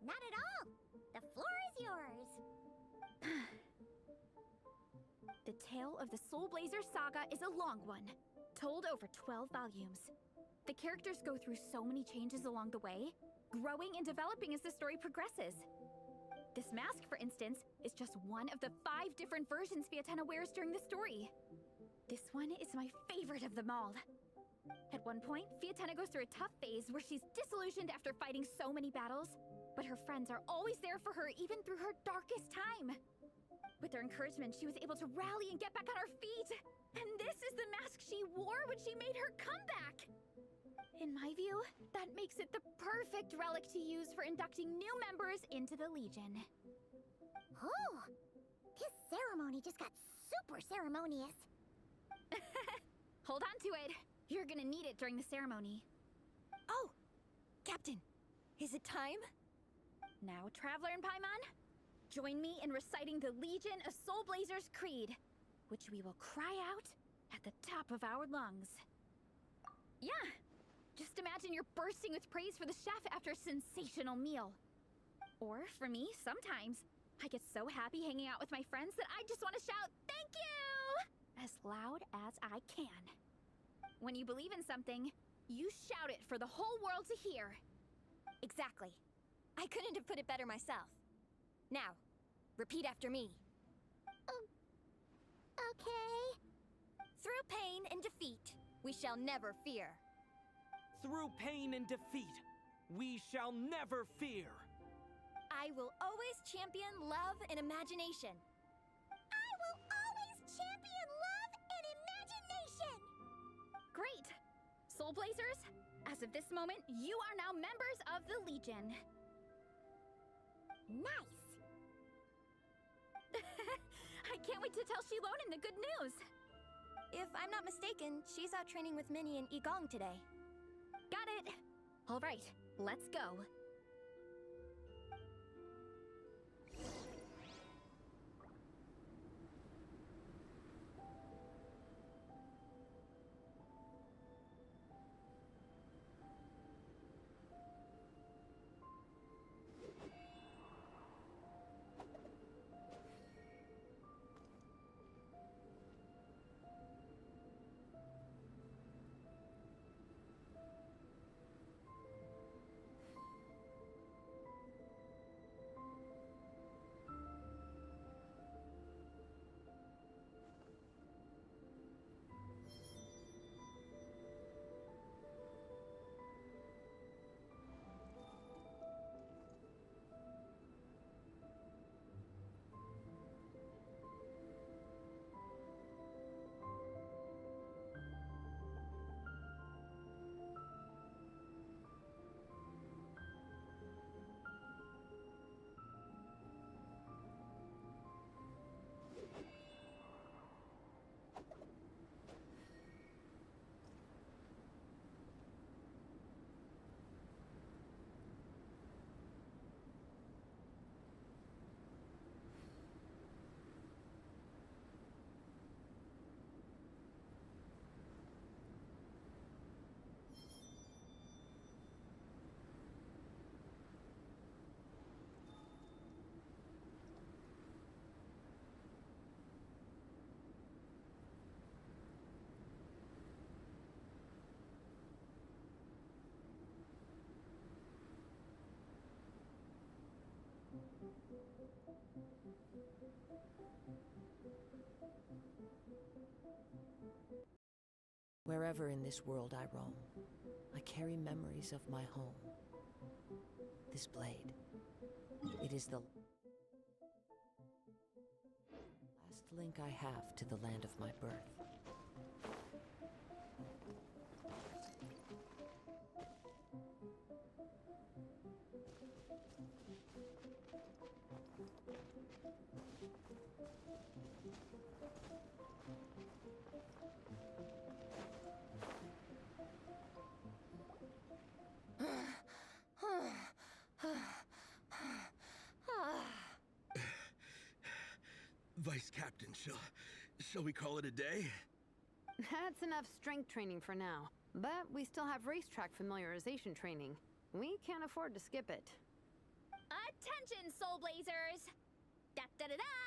Speaker 4: Not at all! The floor is yours!
Speaker 12: The tale of the Soul Blazer saga is a long one, told over 12 volumes. The characters go through so many changes along the way, growing and developing as the story progresses. This mask, for instance, is just one of the 5 different versions Fiatenna wears during the story. This one is my favorite of them all. At one point, Fiatenna goes through a tough phase where she's disillusioned after fighting so many battles, but her friends are always there for her even through her darkest time. With their encouragement, she was able to rally and get back on her feet. And this is the mask she wore when she made her comeback. In my view, that makes it the perfect relic to use for inducting new members into the Legion.
Speaker 4: Oh, this ceremony just got super ceremonious.
Speaker 12: Hold on to it. You're gonna need it during the ceremony.
Speaker 10: Oh, Captain, is it time?
Speaker 12: Now, Traveler and Paimon, join me in reciting the Legion of Soul Blazers Creed, which we will cry out at the top of our lungs. Yeah, just imagine you're bursting with praise for the chef after a sensational meal. Or, for me, sometimes, I get so happy hanging out with my friends that I just want to shout, "Thank you!" as loud as I can. When you believe in something, you shout it for the whole world to hear.
Speaker 10: Exactly. I couldn't have put it better myself. Now, repeat after me.
Speaker 4: Okay.
Speaker 10: Through pain and defeat, we shall never fear.
Speaker 18: Through pain and defeat, we shall never fear.
Speaker 10: I will always champion love and imagination.
Speaker 4: I will always champion love and imagination!
Speaker 12: Great! Soul Blazers, as of this moment, you are now members of the Legion.
Speaker 4: Nice!
Speaker 12: I can't wait to tell Shilonen the good news!
Speaker 10: If I'm not mistaken, she's out training with Minnie and Igong today.
Speaker 12: Got it! Alright, let's go.
Speaker 3: Wherever in this world I roam, I carry memories of my home. This blade, it is the last link I have to the land of my birth.
Speaker 9: Vice Captain, shall we call it a day?
Speaker 11: That's enough strength training for now. But we still have racetrack familiarization training. We can't afford to skip it.
Speaker 12: Attention, Soul Blazers! Da-da-da-da!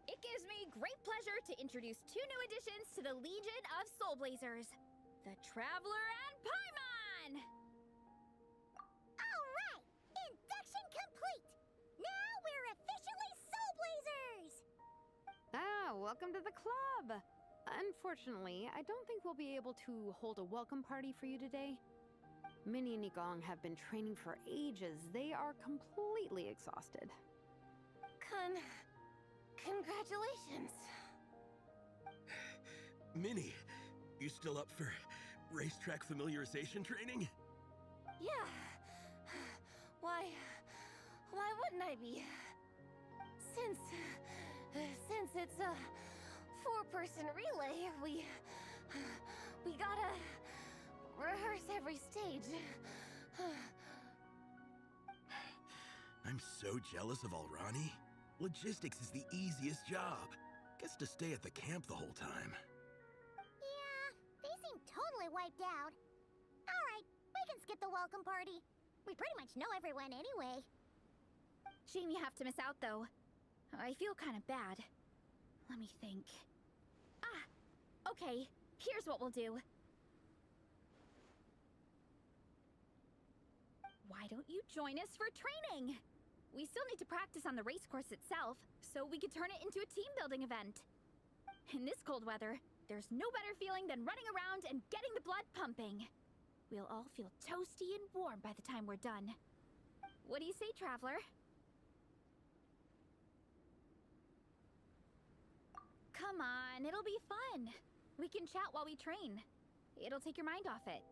Speaker 12: It gives me great pleasure to introduce 2 new additions to the Legion of Soul Blazers. The Traveler and Paimon!
Speaker 4: Alright! Induction complete! Now we're
Speaker 11: welcome to the club! Unfortunately, I don't think we'll be able to hold a welcome party for you today. Minnie and Igong have been training for ages. They are completely exhausted.
Speaker 13: Congratulations.
Speaker 9: Minnie, you still up for racetrack familiarization training?
Speaker 13: Yeah. Why wouldn't I be? Since it's a four-person relay, we gotta rehearse every stage.
Speaker 9: I'm so jealous of Alrani. Logistics is the easiest job. Gets to stay at the camp the whole time.
Speaker 4: Yeah, they seem totally wiped out. Alright, we can skip the welcome party. We pretty much know everyone anyway.
Speaker 12: Shame you have to miss out, though. I feel kind of bad. Let me think. Ah! Okay, here's what we'll do. Why don't you join us for training? We still need to practice on the race course itself, so we could turn it into a team-building event. In this cold weather, there's no better feeling than running around and getting the blood pumping. We'll all feel toasty and warm by the time we're done. What do you say, Traveler? Come on, it'll be fun. We can chat while we train. It'll take your mind off it.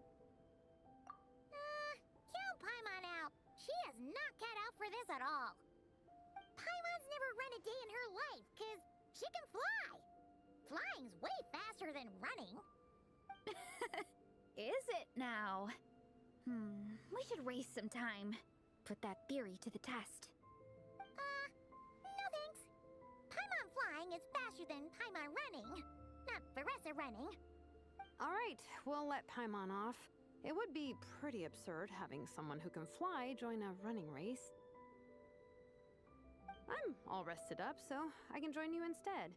Speaker 4: Count Paimon out. She is not cut out for this at all. Paimon's never run a day in her life, 'cause she can fly. Flying's way faster than running.
Speaker 12: Is it now? We should race sometime. Put that theory to the test.
Speaker 4: No thanks. Paimon flying is faster than Paimon running. Not Veressa running.
Speaker 11: Alright, we'll let Paimon off. It would be pretty absurd having someone who can fly join a running race. I'm all rested up, so I can join you instead.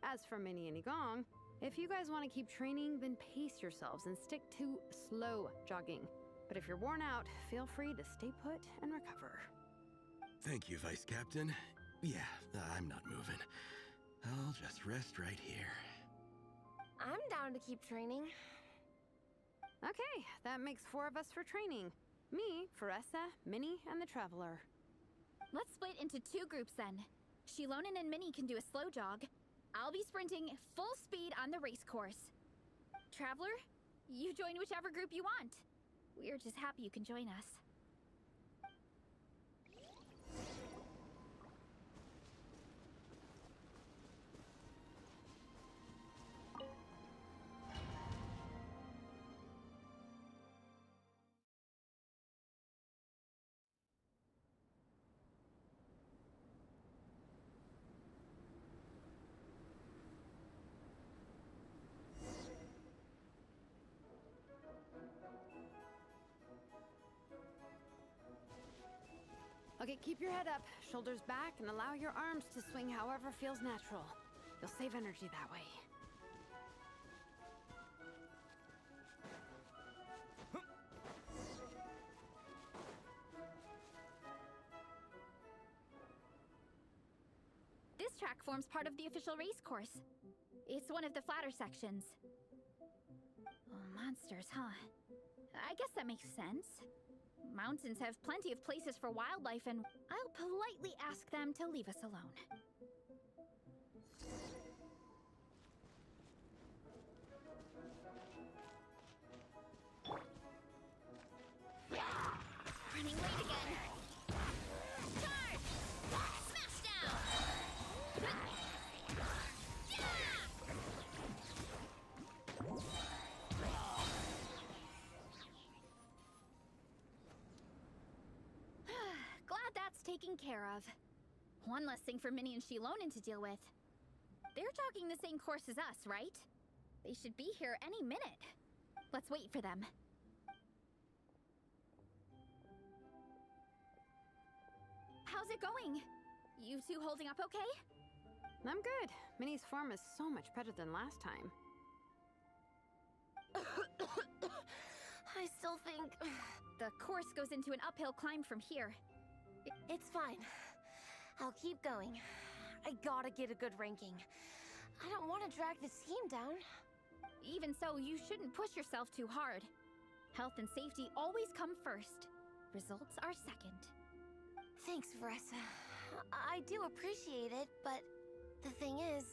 Speaker 11: As for Minnie and Igong, if you guys want to keep training, then pace yourselves and stick to slow jogging. But if you're worn out, feel free to stay put and recover.
Speaker 9: Thank you, Vice Captain. Yeah, I'm not moving. I'll just rest right here.
Speaker 13: I'm down to keep training.
Speaker 11: Okay, that makes 4 of us for training. Me, Veressa, Minnie, and the Traveler.
Speaker 12: Let's split into 2 groups then. Shilonen and Minnie can do a slow jog. I'll be sprinting full speed on the race course. Traveler, you join whichever group you want. We're just happy you can join us.
Speaker 11: Okay, keep your head up, shoulders back, and allow your arms to swing however feels natural. You'll save energy that way.
Speaker 12: This track forms part of the official race course. It's one of the flatter sections. Oh, monsters, huh? I guess that makes sense. Mountains have plenty of places for wildlife, and I'll politely ask them to leave us alone. Running late again. Charge! Smash down! Glad that's taken care of. One less thing for Minnie and Shilonen to deal with. They're jogging the same course as us, right? They should be here any minute. Let's wait for them. How's it going? You two holding up okay?
Speaker 11: I'm good. Minnie's form is so much better than last time.
Speaker 13: I still think...
Speaker 12: The course goes into an uphill climb from here.
Speaker 13: It's fine. I'll keep going. I gotta get a good ranking. I don't want to drag the team down.
Speaker 12: Even so, you shouldn't push yourself too hard. Health and safety always come first. Results are second.
Speaker 13: Thanks, Veressa. I do appreciate it, but the thing is...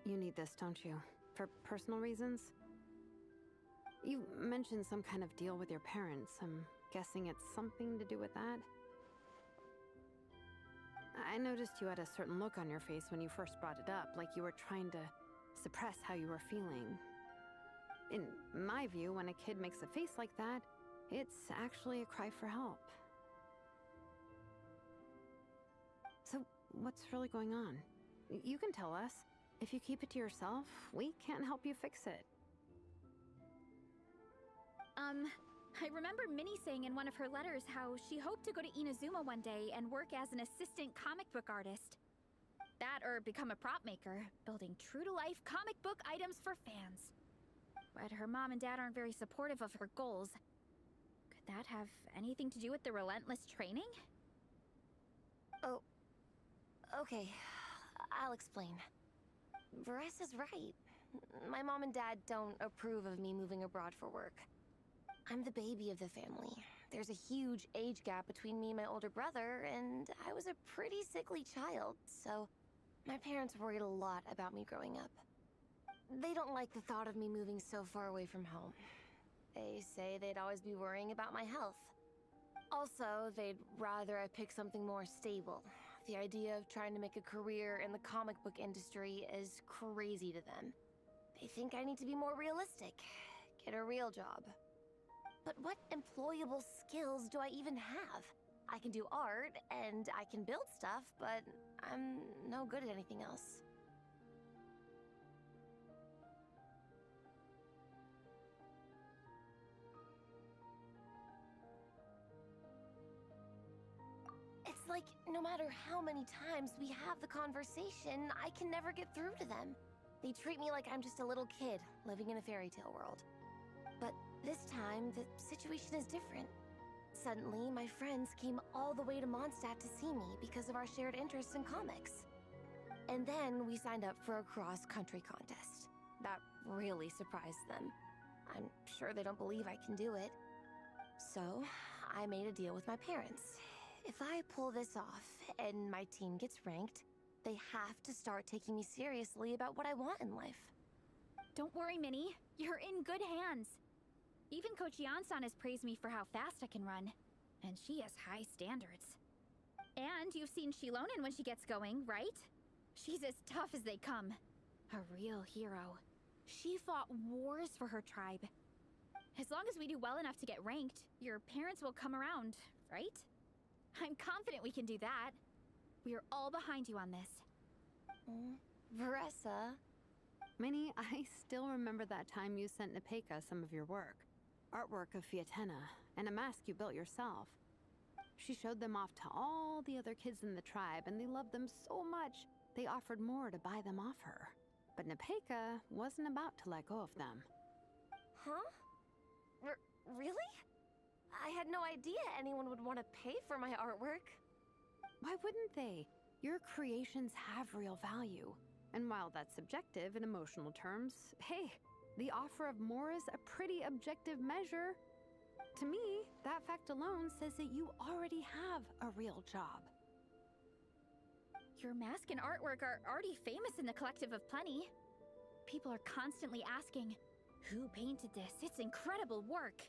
Speaker 11: You need this, don't you? For personal reasons? You mentioned some kind of deal with your parents. I'm guessing it's something to do with that? I noticed you had a certain look on your face when you first brought it up, like you were trying to suppress how you were feeling. In my view, when a kid makes a face like that, it's actually a cry for help. So, what's really going on? You can tell us. If you keep it to yourself, we can't help you fix it.
Speaker 12: I remember Minnie saying in one of her letters how she hoped to go to Inazuma one day and work as an assistant comic book artist. That or become a prop maker, building true-to-life comic book items for fans. But her mom and dad aren't very supportive of her goals. Could that have anything to do with the relentless training?
Speaker 13: Oh, okay. I'll explain. Veressa's right. My mom and dad don't approve of me moving abroad for work. I'm the baby of the family. There's a huge age gap between me and my older brother, and I was a pretty sickly child, so my parents worried a lot about me growing up. They don't like the thought of me moving so far away from home. They say they'd always be worrying about my health. Also, they'd rather I pick something more stable. The idea of trying to make a career in the comic book industry is crazy to them. They think I need to be more realistic, get a real job. But what employable skills do I even have? I can do art, and I can build stuff, but I'm no good at anything else. It's like, no matter how many times we have the conversation, I can never get through to them. They treat me like I'm just a little kid living in a fairy tale world. But this time, the situation is different. Suddenly, my friends came all the way to Mondstadt to see me because of our shared interest in comics. And then we signed up for a cross-country contest. That really surprised them. I'm sure they don't believe I can do it. So, I made a deal with my parents. If I pull this off and my team gets ranked, they have to start taking me seriously about what I want in life.
Speaker 12: Don't worry, Minnie. You're in good hands. Even Coach Yan-san has praised me for how fast I can run. And she has high standards. And you've seen Shilonen when she gets going, right? She's as tough as they come. A real hero. She fought wars for her tribe. As long as we do well enough to get ranked, your parents will come around, right? I'm confident we can do that. We are all behind you on this.
Speaker 13: Veressa?
Speaker 11: Minnie, I still remember that time you sent Nepeka some of your work. Artwork of Fiatenna, and a mask you built yourself. She showed them off to all the other kids in the tribe, and they loved them so much, they offered more to buy them off her. But Nepeka wasn't about to let go of them.
Speaker 13: Huh? Really? I had no idea anyone would want to pay for my artwork.
Speaker 11: Why wouldn't they? Your creations have real value. And while that's subjective in emotional terms, hey, the offer of more is a pretty objective measure. To me, that fact alone says that you already have a real job.
Speaker 12: Your mask and artwork are already famous in the Collective of Plenty. People are constantly asking, who painted this? It's incredible work.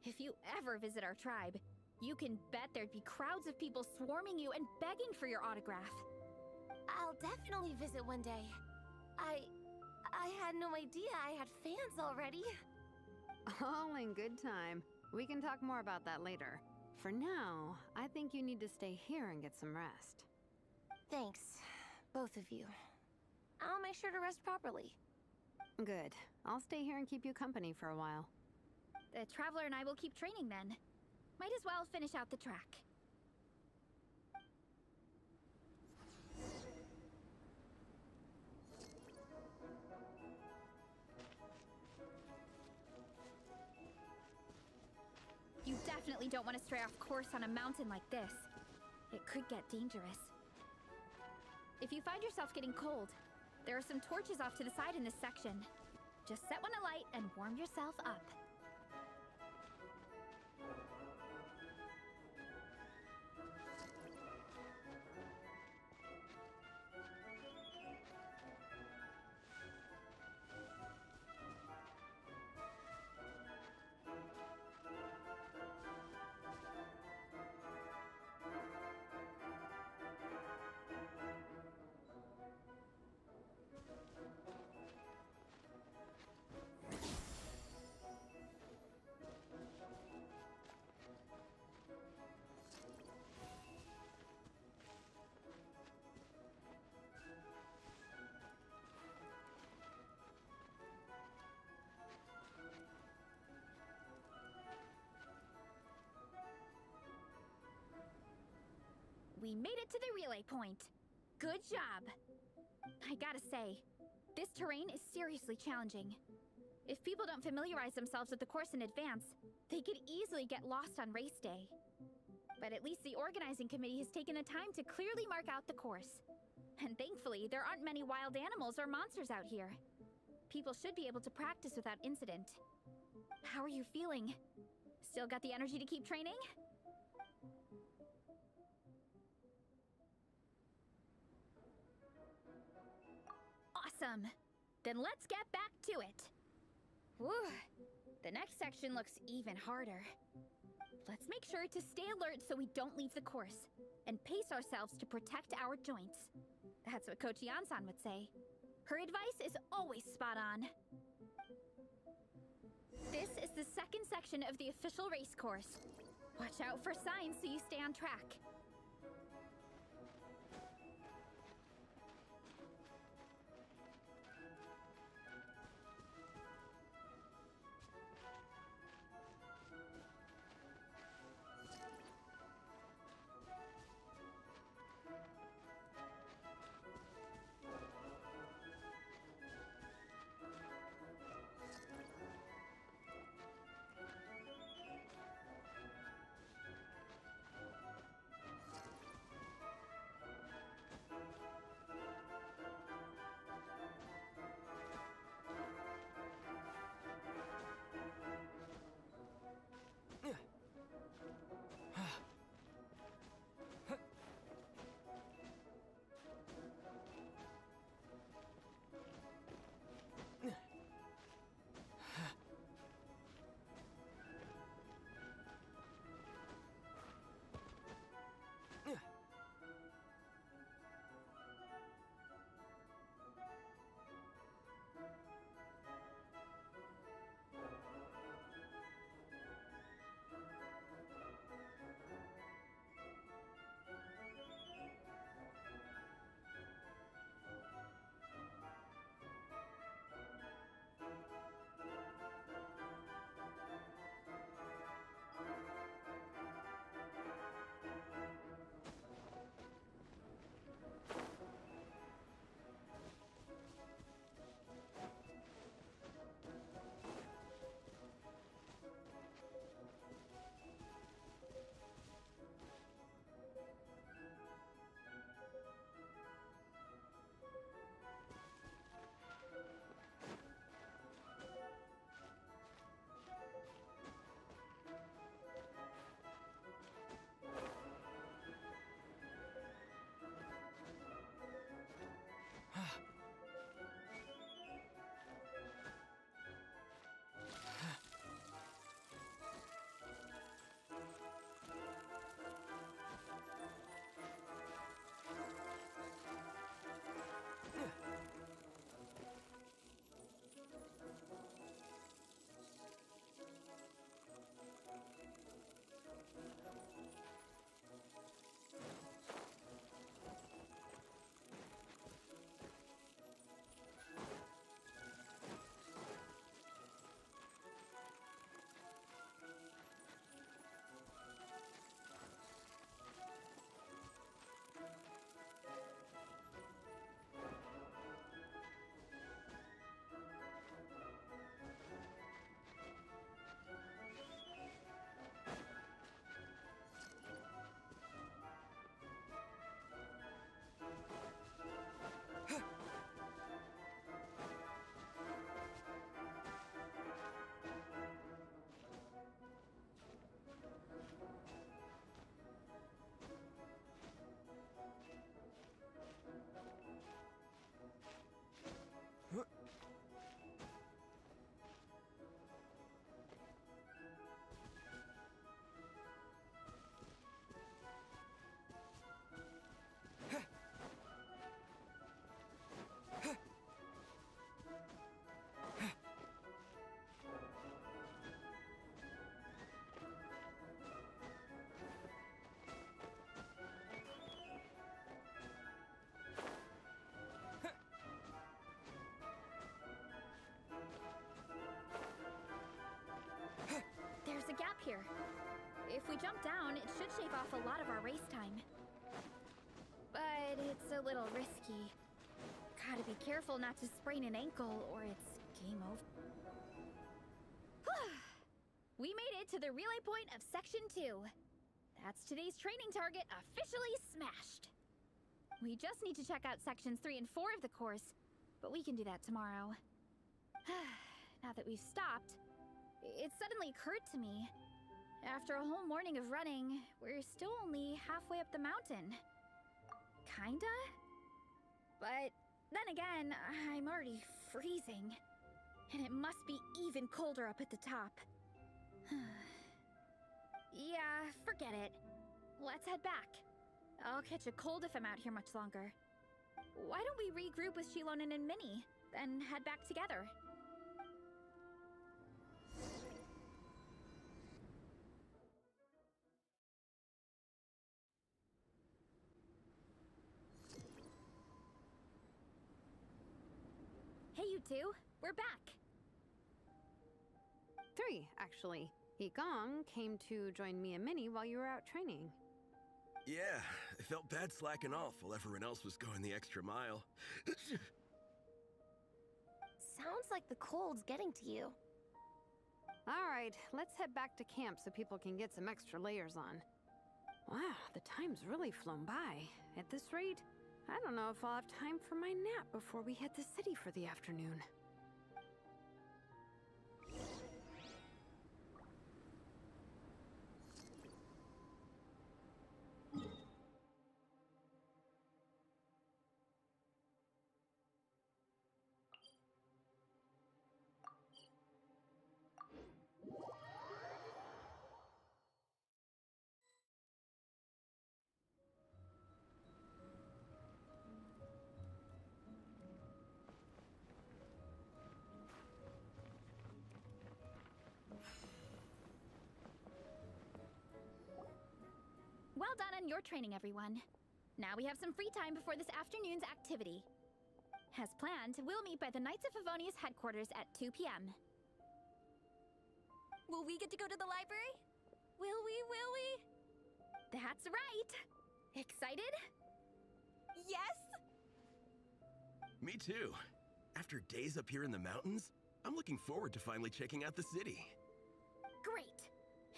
Speaker 12: If you ever visit our tribe, you can bet there'd be crowds of people swarming you and begging for your autograph.
Speaker 13: I'll definitely visit one day. I had no idea I had fans already.
Speaker 11: All in good time. We can talk more about that later. For now, I think you need to stay here and get some rest.
Speaker 13: Thanks, both of you. I'll make sure to rest properly.
Speaker 11: Good. I'll stay here and keep you company for a while.
Speaker 12: The Traveler and I will keep training then. Might as well finish out the track. You definitely don't want to stray off course on a mountain like this. It could get dangerous. If you find yourself getting cold, there are some torches off to the side in this section. Just set one alight and warm yourself up. We made it to the relay point. Good job. I gotta say, this terrain is seriously challenging. If people don't familiarize themselves with the course in advance, they could easily get lost on race day. But at least the organizing committee has taken the time to clearly mark out the course. And thankfully, there aren't many wild animals or monsters out here. People should be able to practice without incident. How are you feeling? Still got the energy to keep training? Awesome! Then let's get back to it! Whew! The next section looks even harder. Let's make sure to stay alert so we don't leave the course, and pace ourselves to protect our joints. That's what Coach Yansan would say. Her advice is always spot on. This is the second section of the official race course. Watch out for signs so you stay on track. If we jump down, it should shave off a lot of our race time. But it's a little risky. Gotta be careful not to sprain an ankle or it's game over. We made it to the relay point of Section 2. That's today's training target officially smashed. We just need to check out Sections 3 and 4 of the course, but we can do that tomorrow. Now that we've stopped, it suddenly occurred to me. After a whole morning of running, we're still only halfway up the mountain. Kinda? But then again, I'm already freezing. And it must be even colder up at the top. Yeah, forget it. Let's head back. I'll catch a cold if I'm out here much longer. Why don't we regroup with Shilonen and Minnie, then head back together? Hey, you two. We're back.
Speaker 11: 3, actually. Yigong came to join me and Minnie while you were out training.
Speaker 9: Yeah, I felt bad slacking off while everyone else was going the extra mile.
Speaker 13: Sounds like the cold's getting to you.
Speaker 11: Alright, let's head back to camp so people can get some extra layers on. Wow, the time's really flown by. At this rate, I don't know if I'll have time for my nap before we hit the city for the afternoon.
Speaker 12: Well done on your training, everyone. Now we have some free time before this afternoon's activity. As planned, we'll meet by the Knights of Favonius headquarters at 2 p.m.
Speaker 10: Will we get to go to the library? Will we?
Speaker 12: That's right! Excited?
Speaker 10: Yes!
Speaker 9: Me too. After days up here in the mountains, I'm looking forward to finally checking out the city.
Speaker 12: Great!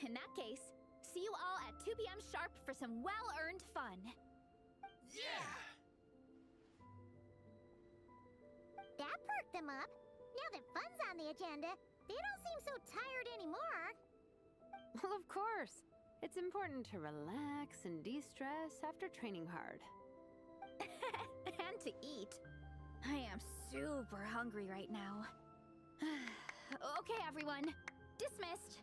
Speaker 12: In that case, see you all at 2 p.m. sharp for some well-earned fun.
Speaker 9: Yeah!
Speaker 4: That perked them up. Now that fun's on the agenda, they don't seem so tired anymore.
Speaker 11: Well, of course. It's important to relax and de-stress after training hard.
Speaker 12: And to eat. I am super hungry right now. Okay, everyone. Dismissed.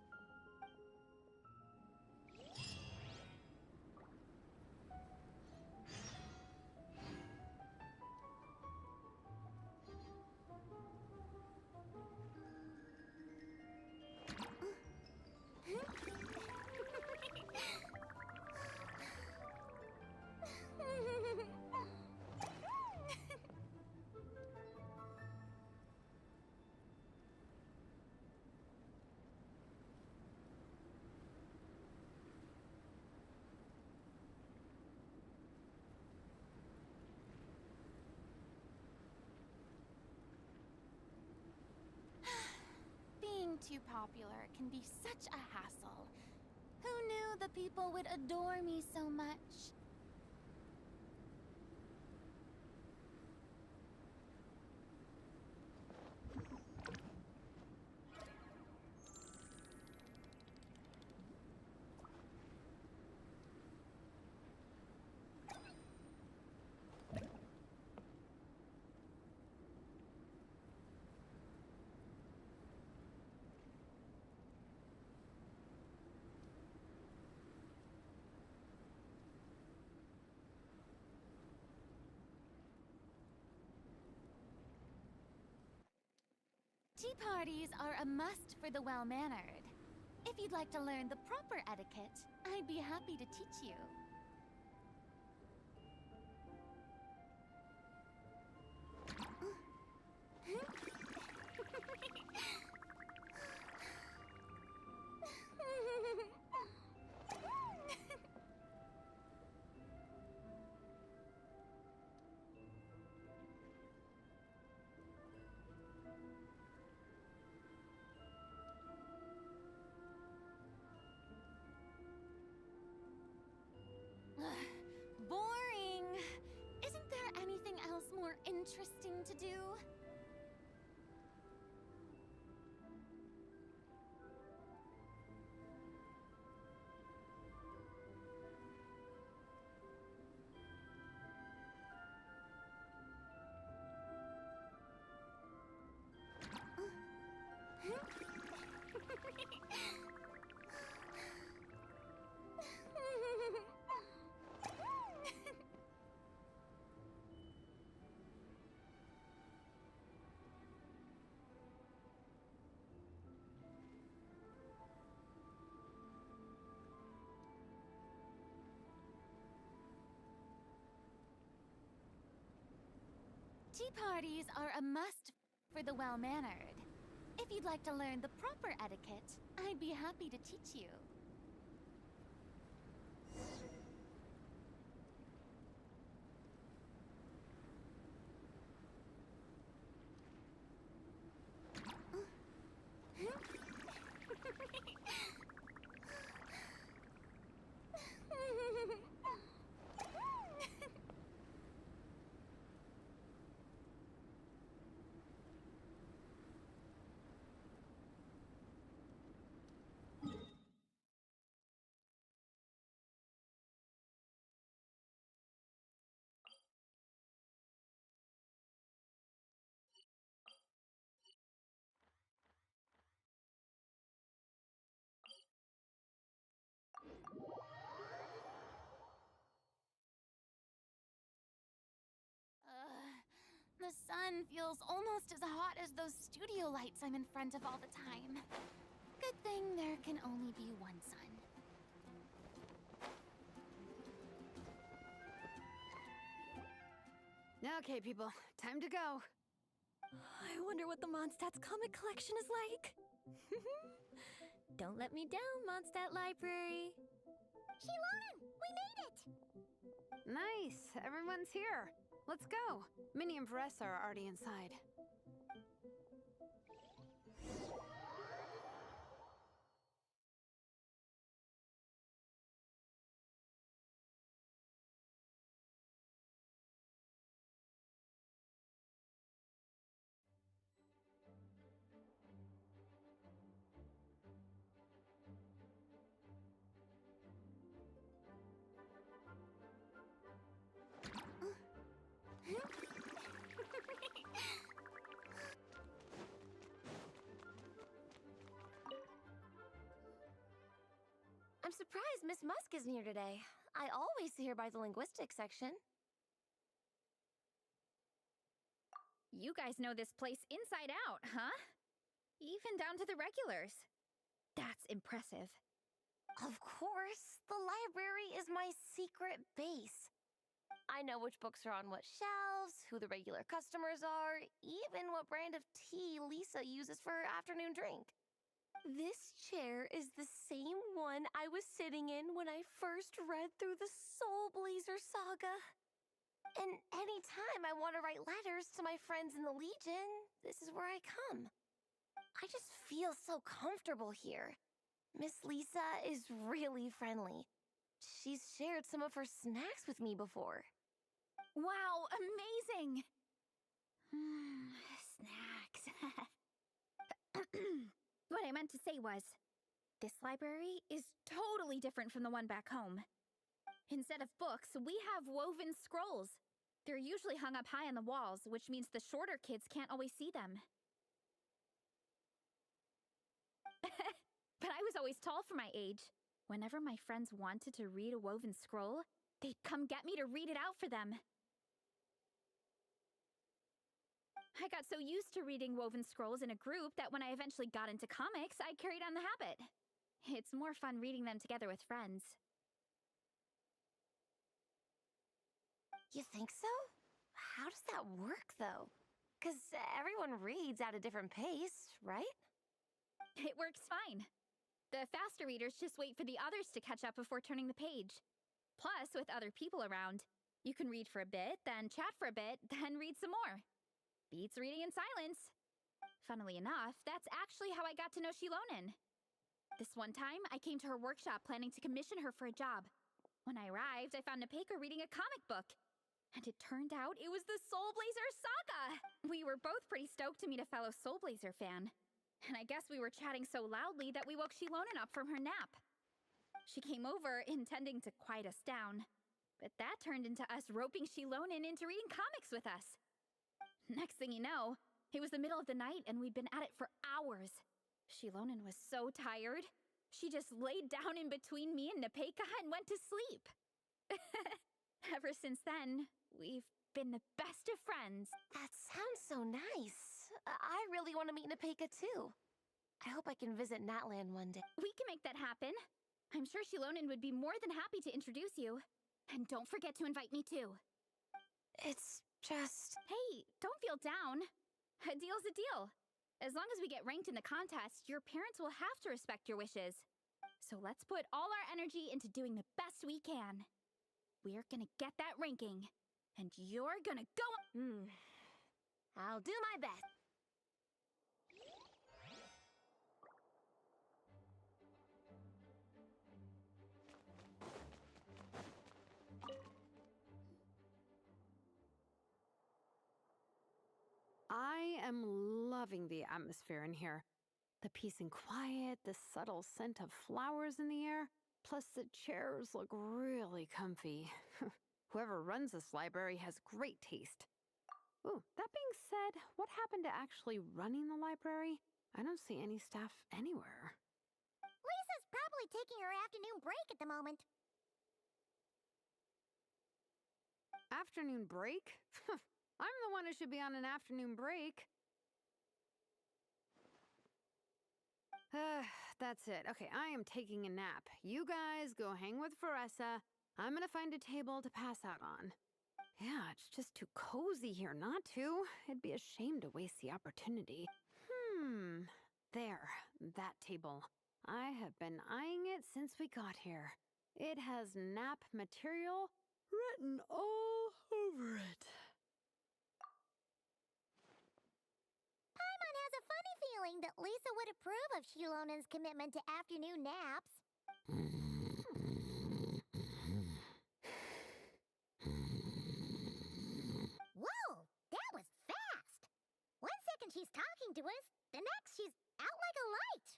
Speaker 19: Being too popular can be such a hassle. Who knew the people would adore me so much? Tea parties are a must for the well-mannered. If you'd like to learn the proper etiquette, I'd be happy to teach you. Tea parties are a must for the well-mannered. If you'd like to learn the proper etiquette, I'd be happy to teach you. The sun feels almost as hot as those studio lights I'm in front of all the time. Good thing there can only be one sun.
Speaker 11: Okay, people, time to go.
Speaker 10: I wonder what the Mondstadt's comic collection is like.
Speaker 19: Don't let me down, Mondstadt Library.
Speaker 4: Shilonen, we made it!
Speaker 11: Nice, everyone's here. Let's go. Minnie and Varessa are already inside.
Speaker 13: I'm surprised Miss Musk isn't here today. I always see her by the linguistics section.
Speaker 12: You guys know this place inside out, huh? Even down to the regulars. That's impressive.
Speaker 13: Of course, the library is my secret base. I know which books are on what shelves, who the regular customers are, even what brand of tea Lisa uses for her afternoon drink. This chair is the same one I was sitting in when I first read through the Soul Blazer saga. And anytime I want to write letters to my friends in the Legion, this is where I come. I just feel so comfortable here. Miss Lisa is really friendly. She's shared some of her snacks with me before.
Speaker 12: Wow, amazing! Snacks. What I meant to say was, this library is totally different from the one back home. Instead of books, we have woven scrolls. They're usually hung up high on the walls, which means the shorter kids can't always see them. But I was always tall for my age. Whenever my friends wanted to read a woven scroll, they'd come get me to read it out for them. I got so used to reading woven scrolls in a group that when I eventually got into comics, I carried on the habit. It's more fun reading them together with friends.
Speaker 13: You think so? How does that work, though? 'Cause everyone reads at a different pace, right?
Speaker 12: It works fine. The faster readers just wait for the others to catch up before turning the page. Plus, with other people around, you can read for a bit, then chat for a bit, then read some more. Beats reading in silence. Funnily enough, that's actually how I got to know Shilonen. This one time, I came to her workshop planning to commission her for a job. When I arrived, I found Nepeka reading a comic book. And it turned out it was the Soul Blazer saga! We were both pretty stoked to meet a fellow Soul Blazer fan. And I guess we were chatting so loudly that we woke Shilonen up from her nap. She came over, intending to quiet us down. But that turned into us roping Shilonen into reading comics with us. Next thing you know, it was the middle of the night and we'd been at it for hours. Shilonen was so tired. She just laid down in between me and Nepeka and went to sleep. Ever since then, we've been the best of friends.
Speaker 13: That sounds so nice. I really want to meet Nepeka too. I hope I can visit Natland one day.
Speaker 12: We can make that happen. I'm sure Shilonen would be more than happy to introduce you. And don't forget to invite me too.
Speaker 13: It's Just...
Speaker 12: Hey, don't feel down. A deal's a deal. As long as we get ranked in the contest, your parents will have to respect your wishes. So let's put all our energy into doing the best we can. We're gonna get that ranking. And you're gonna go...
Speaker 13: I'll do my best.
Speaker 11: I am loving the atmosphere in here. The peace and quiet, the subtle scent of flowers in the air, plus the chairs look really comfy. Whoever runs this library has great taste. Ooh, that being said, what happened to actually running the library? I don't see any staff anywhere.
Speaker 4: Lisa's probably taking her afternoon break at the moment.
Speaker 11: Afternoon break? I'm the one who should be on an afternoon break. That's it. Okay, I am taking a nap. You guys go hang with Veressa. I'm gonna find a table to pass out on. Yeah, it's just too cozy here not to. It'd be a shame to waste the opportunity. There, that table. I have been eyeing it since we got here. It has nap material written all over it.
Speaker 4: Paimon has a funny feeling that Lisa would approve of Shilonen's commitment to afternoon naps. Whoa, that was fast! One second she's talking to us, the next she's out like a light.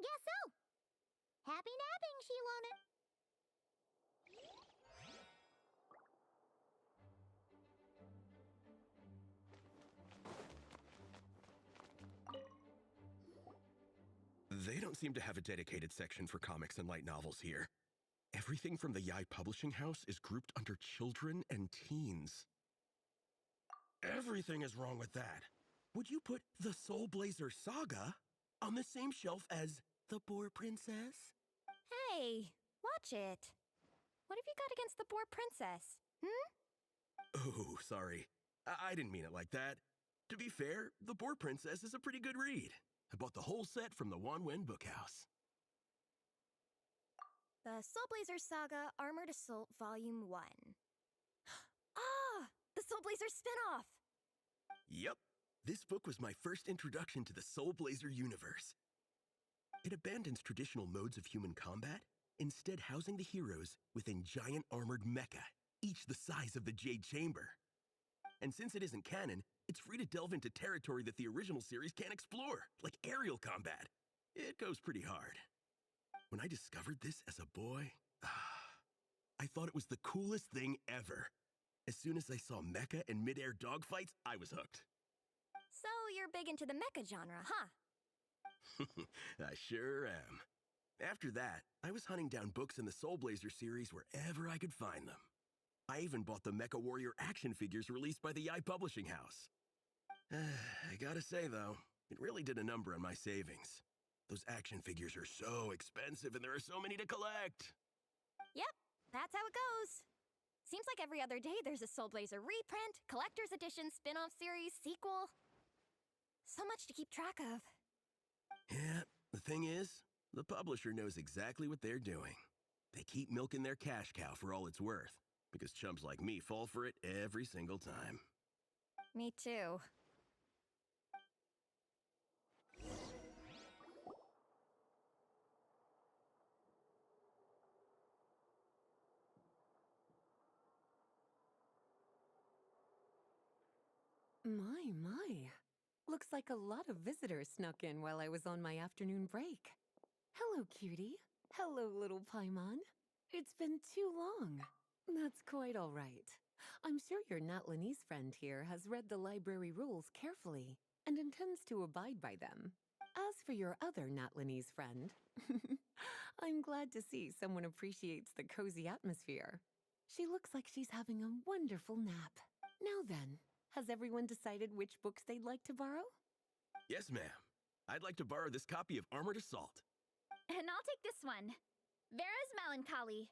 Speaker 4: Guess so. Happy napping, Shilonen.
Speaker 9: They don't seem to have a dedicated section for comics and light novels here. Everything from the Yai Publishing House is grouped under children and teens. Everything is wrong with that. Would you put the Soul Blazer Saga on the same shelf as The Boar Princess?
Speaker 10: Hey, watch it. What have you got against the Boar Princess?
Speaker 9: Oh, sorry. I didn't mean it like that. To be fair, The Boar Princess is a pretty good read. I bought the whole set from the Wanwen Bookhouse.
Speaker 10: The Soul Blazer Saga Armored Assault Volume 1. Ah! The Soul Blazer spinoff!
Speaker 9: Yep. This book was my first introduction to the Soul Blazer universe. It abandons traditional modes of human combat, instead housing the heroes within giant armored mecha, each the size of the Jade Chamber. And since it isn't canon, it's free to delve into territory that the original series can't explore, like aerial combat. It goes pretty hard. When I discovered this as a boy, I thought it was the coolest thing ever. As soon as I saw mecha and mid-air dogfights, I was hooked.
Speaker 10: So you're big into the mecha genre, huh?
Speaker 9: I sure am. After that, I was hunting down books in the Soul Blazer series wherever I could find them. I even bought the Mecha Warrior action figures released by the Yai Publishing House. I gotta say, though, it really did a number on my savings. Those action figures are so expensive and there are so many to collect.
Speaker 10: Yep, that's how it goes. Seems like every other day there's a Soul Blazer reprint, collector's edition, spin-off series, sequel. So much to keep track of.
Speaker 9: Yeah, the thing is, the publisher knows exactly what they're doing. They keep milking their cash cow for all it's worth, because chumps like me fall for it every single time.
Speaker 10: Me too.
Speaker 20: My. Looks like a lot of visitors snuck in while I was on my afternoon break. Hello, cutie. Hello, little Paimon. It's been too long. That's quite all right. I'm sure your Natlanese friend here has read the library rules carefully and intends to abide by them. As for your other Natlanese friend, I'm glad to see someone appreciates the cozy atmosphere. She looks like she's having a wonderful nap. Now then, has everyone decided which books they'd like to borrow?
Speaker 9: Yes, ma'am. I'd like to borrow this copy of Armored Assault.
Speaker 12: And I'll take this one. Vera's melancholy.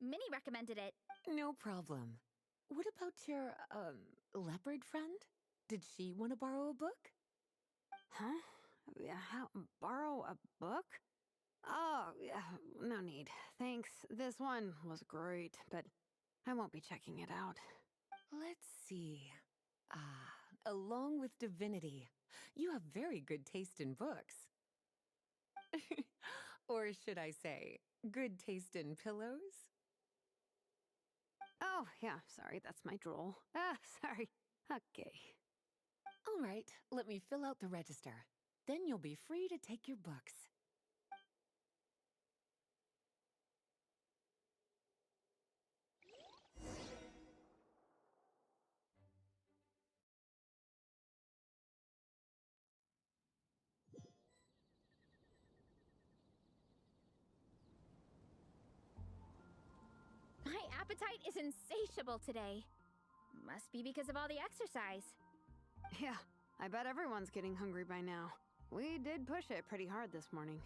Speaker 12: Minnie recommended it.
Speaker 20: No problem. What about your, leopard friend? Did she want to borrow a book?
Speaker 11: Huh? How, borrow a book? Oh, yeah, no need. Thanks. This one was great, but I won't be checking it out.
Speaker 20: Let's see. Along with divinity, you have very good taste in books. Or should I say, good taste in pillows?
Speaker 11: Oh, yeah, sorry, that's my droll. Sorry. Okay.
Speaker 20: All right, let me fill out the register. Then you'll be free to take your books.
Speaker 12: My appetite is insatiable today. Must be because of all the exercise.
Speaker 11: Yeah, I bet everyone's getting hungry by now. We did push it pretty hard this morning.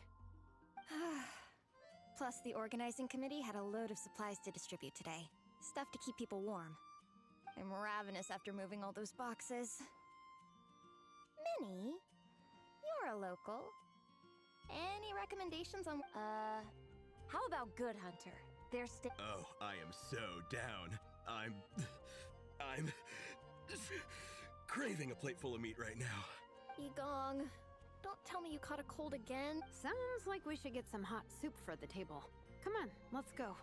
Speaker 10: Plus, the organizing committee had a load of supplies to distribute today. Stuff to keep people warm. I'm ravenous after moving all those boxes. Minnie, you're a local. Any recommendations on...
Speaker 13: How about Good Hunter? They're
Speaker 9: Oh, I am so down. I'm craving a plate full of meat right now.
Speaker 10: Yigong, don't tell me you caught a cold again.
Speaker 11: Sounds like we should get some hot soup for the table. Come on, let's go.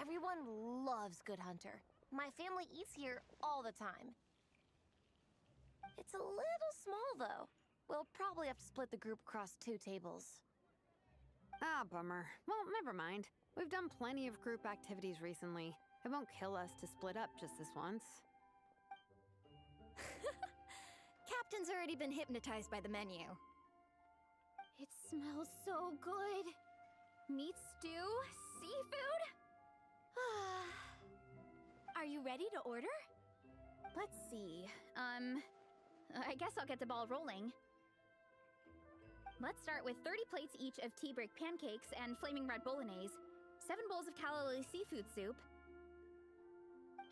Speaker 13: Everyone loves Good Hunter. My family eats here all the time. It's a little small, though. We'll probably have to split the group across 2 tables.
Speaker 11: Ah, bummer. Well, never mind. We've done plenty of group activities recently. It won't kill us to split up just this once.
Speaker 10: Captain's already been hypnotized by the menu.
Speaker 12: It smells so good. Meat stew? Seafood? Are you ready to order? Let's see. I guess I'll get the ball rolling. Let's start with 30 plates each of tea brick pancakes and flaming red bolognese, 7 bowls of calla lily seafood soup,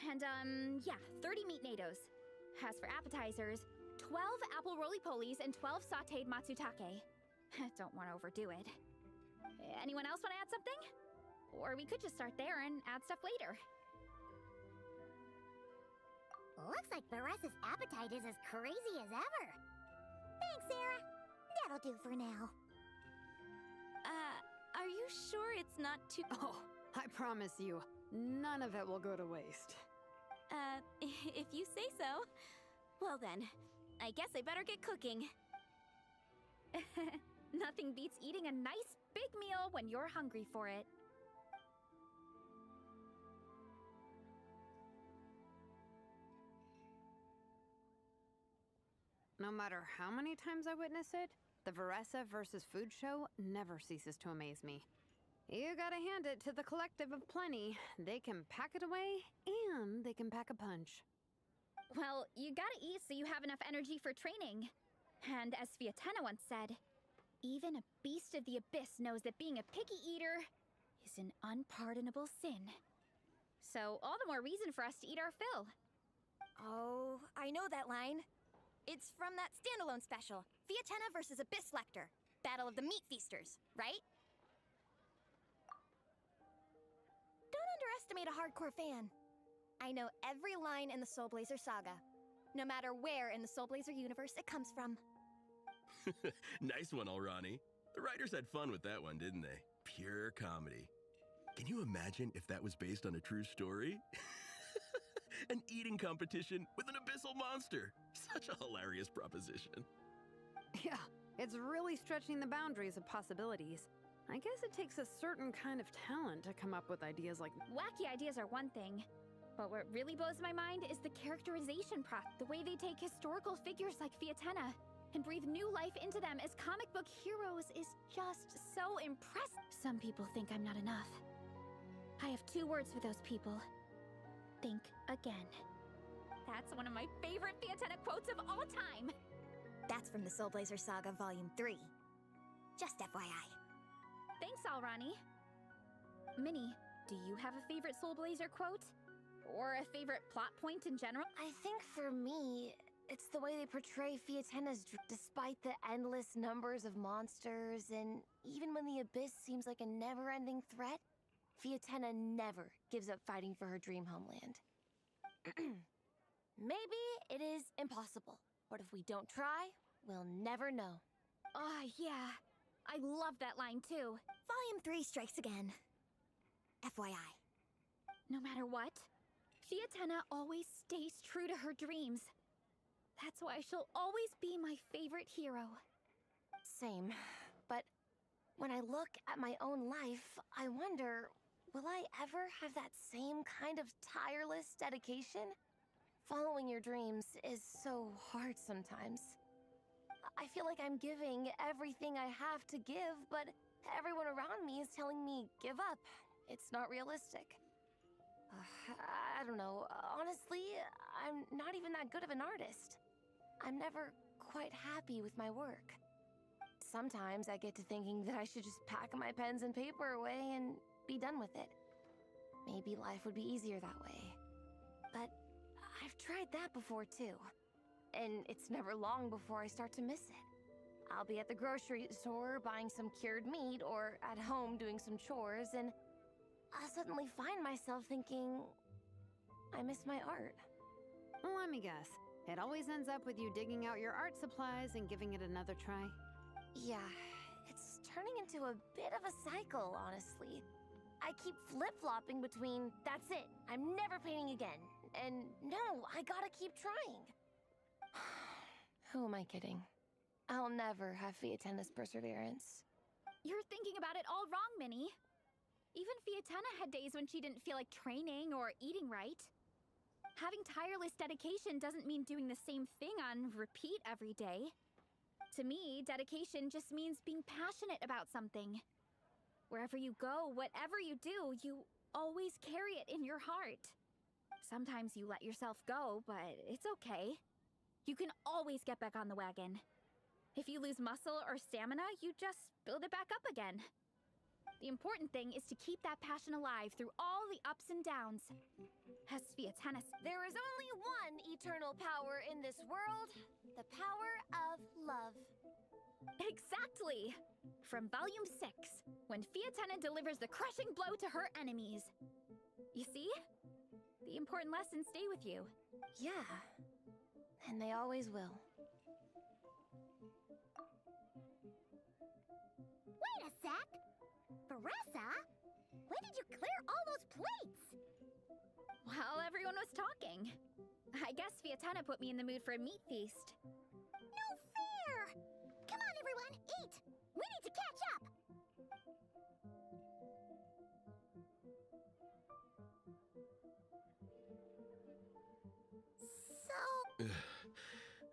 Speaker 12: and, 30 meat nados. As for appetizers, 12 apple roly-polies and 12 sautéed matsutake. Don't want to overdo it. Anyone else want to add something? Or we could just start there and add stuff later.
Speaker 4: Looks like Beres's appetite is as crazy as ever. Thanks, Sarah. That'll do for now.
Speaker 19: Are you sure it's not too...
Speaker 11: Oh, I promise you, none of it will go to waste.
Speaker 19: If you say so. Well then, I guess I better get cooking.
Speaker 12: Nothing beats eating a nice big meal when you're hungry for it.
Speaker 11: No matter how many times I witness it, the Veressa versus Food show never ceases to amaze me. You gotta hand it to the collective of plenty. They can pack it away, and they can pack a punch.
Speaker 12: Well, you gotta eat so you have enough energy for training. And as Fiatena once said, even a beast of the abyss knows that being a picky eater is an unpardonable sin. So all the more reason for us to eat our fill.
Speaker 10: Oh, I know that line. It's from that standalone special, Fiatena versus Abyss Lecter, Battle of the Meat Feasters, right? Don't underestimate a hardcore fan. I know every line in the Soul Blazer saga, no matter where in the Soul Blazer universe it comes from.
Speaker 9: Nice one, Alrani. The writers had fun with that one, didn't they? Pure comedy. Can you imagine if that was based on a true story? An eating competition with an abyssal monster. Such a hilarious proposition.
Speaker 11: Yeah, It's really stretching the boundaries of possibilities. I guess it takes a certain kind of talent to come up with ideas like
Speaker 12: Wacky ideas are one thing, but what really blows my mind is the characterization process. The way they take historical figures like Fiatenna and breathe new life into them as comic book heroes is just so impressive. Some people think I'm not enough. I have 2 words for those people. Think again. That's one of my favorite Fiatenna quotes of all time.
Speaker 10: That's from the Soul Blazer Saga Volume 3. Just FYI.
Speaker 12: Thanks, Alrani. Minnie, do you have a favorite Soul Blazer quote? Or a favorite plot point in general?
Speaker 13: I think for me, it's the way they portray Fiatenna's despite the endless numbers of monsters, and even when the Abyss seems like a never-ending threat, Fiatenna never gives up fighting for her dream homeland. Maybe it is impossible, but if we don't try, we'll never know.
Speaker 12: Oh, yeah. I love that line, too.
Speaker 10: Volume 3 strikes again. FYI.
Speaker 12: No matter what, Fiatenna always stays true to her dreams. That's why she'll always be my favorite hero.
Speaker 13: Same. But when I look at my own life, I wonder, will I ever have that same kind of tireless dedication? Following your dreams is so hard sometimes. I feel like I'm giving everything I have to give, but everyone around me is telling me, give up. It's not realistic. I don't know. Honestly, I'm not even that good of an artist. I'm never quite happy with my work. Sometimes I get to thinking that I should just pack my pens and paper away and be done with it. Maybe life would be easier that way. But I've tried that before too. And it's never long before I start to miss it. I'll be at the grocery store buying some cured meat or at home doing some chores, and I'll suddenly find myself thinking, I miss my art.
Speaker 11: Let me guess. It always ends up with you digging out your art supplies and giving it another try.
Speaker 13: Yeah, it's turning into a bit of a cycle, honestly. I keep flip-flopping between, that's it, I'm never painting again, and no, I gotta keep trying. Who am I kidding? I'll never have Fiatenna's perseverance.
Speaker 12: You're thinking about it all wrong, Minnie. Even Fiatenna had days when she didn't feel like training or eating right. Having tireless dedication doesn't mean doing the same thing on repeat every day. To me, dedication just means being passionate about something. Wherever you go, whatever you do, you always carry it in your heart. Sometimes you let yourself go, but it's okay. You can always get back on the wagon. If you lose muscle or stamina, you just build it back up again. The important thing is to keep that passion alive through all the ups and downs. As Fiatenna,
Speaker 13: there is only one eternal power in this world, the power of love.
Speaker 12: Exactly! From Volume 6, when Fiatenna delivers the crushing blow to her enemies. You see? The important lessons stay with you.
Speaker 13: Yeah, and they always will.
Speaker 4: Wait a sec! Veressa? When did you clear all those plates?
Speaker 12: While everyone was talking. I guess Fiatenna put me in the mood for a meat feast.
Speaker 4: No fair! Come on, everyone, eat! We need to catch up! So...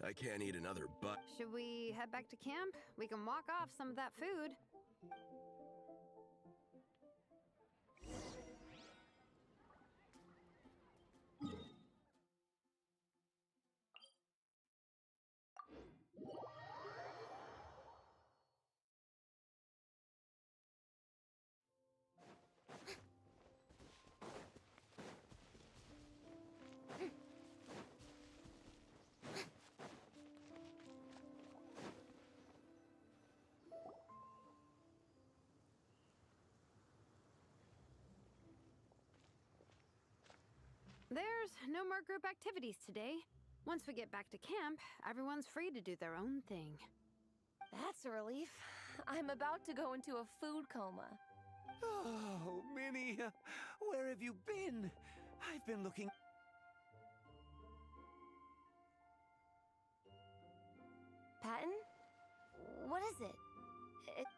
Speaker 9: I can't eat another butt.
Speaker 11: Should we head back to camp? We can walk off some of that food. There's no more group activities today. Once we get back to camp, everyone's free to do their own thing.
Speaker 13: That's a relief. I'm about to go into a food coma.
Speaker 18: Oh, Minnie, where have you been? I've been looking...
Speaker 13: Patton? What is it?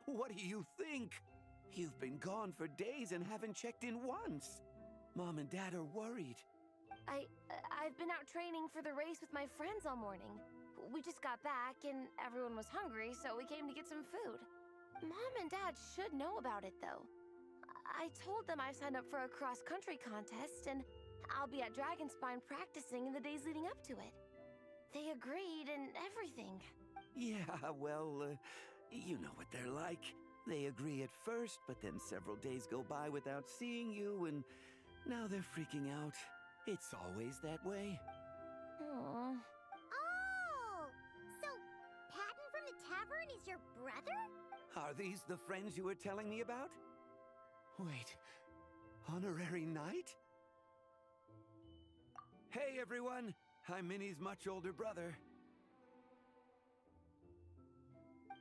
Speaker 18: What do you think? You've been gone for days and haven't checked in once. Mom and Dad are worried.
Speaker 13: I've been out training for the race with my friends all morning. We just got back and everyone was hungry, so we came to get some food. Mom and Dad should know about it, though. I told them I signed up for a cross-country contest, and I'll be at Dragonspine practicing in the days leading up to it. They agreed and everything.
Speaker 18: Yeah, well, you know what they're like. They agree at first, but then several days go by without seeing you, and now they're freaking out. It's always that way.
Speaker 13: Aww.
Speaker 4: Oh! So, Patton from the tavern is your brother?
Speaker 18: Are these the friends you were telling me about? Wait, honorary knight? Hey everyone, I'm Minnie's much older brother.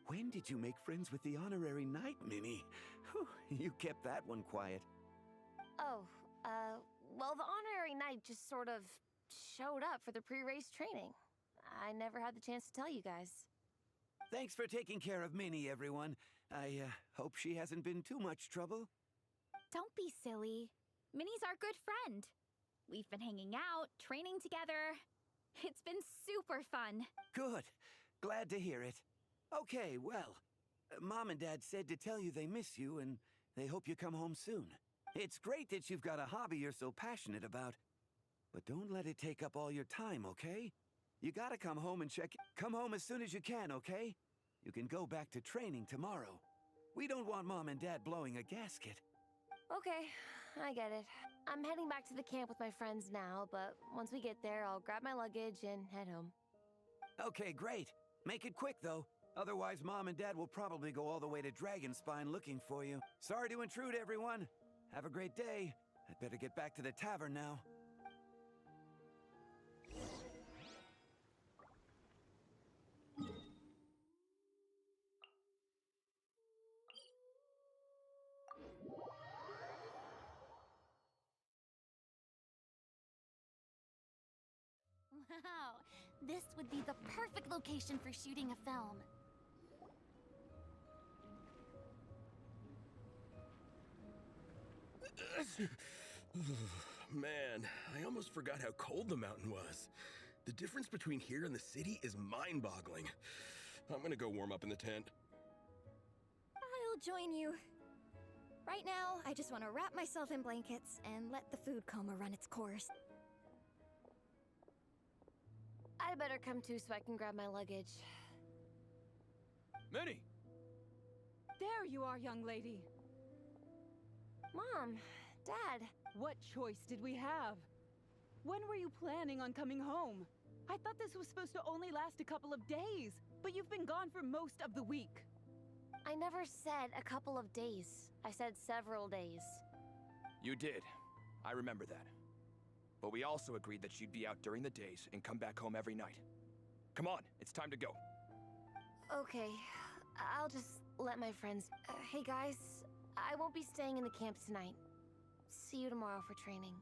Speaker 18: When did you make friends with the honorary knight, Minnie? Whew, you kept that one quiet.
Speaker 13: Oh, well, the honorary knight just sort of showed up for the pre-race training. I never had the chance to tell you guys.
Speaker 18: Thanks for taking care of Minnie, everyone. I hope she hasn't been too much trouble.
Speaker 12: Don't be silly. Minnie's our good friend. We've been hanging out, training together. It's been super fun.
Speaker 18: Good. Glad to hear it. Okay, well, Mom and Dad said to tell you they miss you and they hope you come home soon. It's great that you've got a hobby you're so passionate about, but don't let it take up all your time, okay? You gotta come home and come home as soon as you can, okay? You can go back to training tomorrow. We don't want Mom and Dad blowing a gasket.
Speaker 13: Okay, I get it. I'm heading back to the camp with my friends now, but once we get there, I'll grab my luggage and head home.
Speaker 18: Okay, great. Make it quick, though. Otherwise, Mom and Dad will probably go all the way to Dragonspine looking for you. Sorry to intrude, everyone. Have a great day. I'd better get back to the tavern now.
Speaker 19: Wow, this would be the perfect location for shooting a film.
Speaker 9: Man, I almost forgot how cold the mountain was. The difference between here and the city is mind-boggling. I'm gonna go warm up in the tent.
Speaker 10: I'll join you. Right now, I just want to wrap myself in blankets and let the food coma run its course.
Speaker 13: I'd better come too so I can grab my luggage.
Speaker 21: Minnie!
Speaker 16: There you are, young lady.
Speaker 13: Mom, Dad.
Speaker 16: What choice did we have? When were you planning on coming home? I thought this was supposed to only last a couple of days, but you've been gone for most of the week.
Speaker 13: I never said a couple of days. I said several days.
Speaker 21: You did. I remember that. But we also agreed that you'd be out during the days and come back home every night. Come on, it's time to go.
Speaker 13: Okay, I'll just let my friends... hey guys, I won't be staying in the camp tonight. See you tomorrow for training.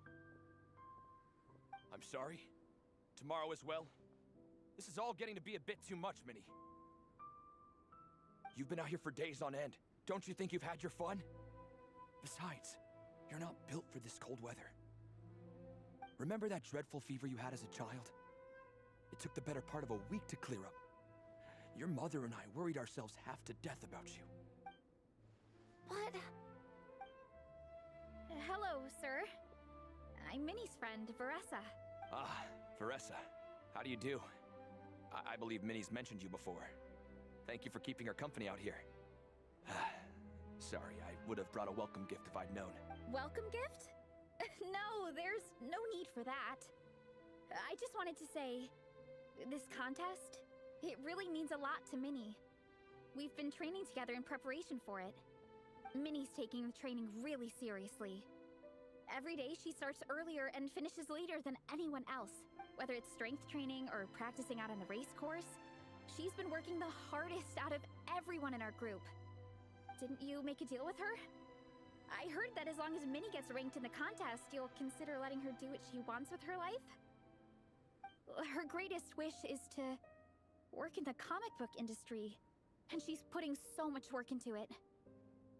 Speaker 21: I'm sorry. Tomorrow as well. This is all getting to be a bit too much, Minnie. You've been out here for days on end. Don't you think you've had your fun? Besides, you're not built for this cold weather. Remember that dreadful fever you had as a child? It took the better part of a week to clear up. Your mother and I worried ourselves half to death about you.
Speaker 13: What?
Speaker 12: Hello, sir. I'm Minnie's friend, Veressa.
Speaker 21: Ah, Veressa. How do you do? I believe Minnie's mentioned you before. Thank you for keeping her company out here. Sorry, I would have brought a welcome gift if I'd known.
Speaker 12: Welcome gift? No, there's no need for that. I just wanted to say, this contest, it really means a lot to Minnie. We've been training together in preparation for it. Minnie's taking the training really seriously. Every day she starts earlier and finishes later than anyone else. Whether it's strength training or practicing out on the race course, she's been working the hardest out of everyone in our group. Didn't you make a deal with her? I heard that as long as Minnie gets ranked in the contest, you'll consider letting her do what she wants with her life? Her greatest wish is to work in the comic book industry. And she's putting so much work into it.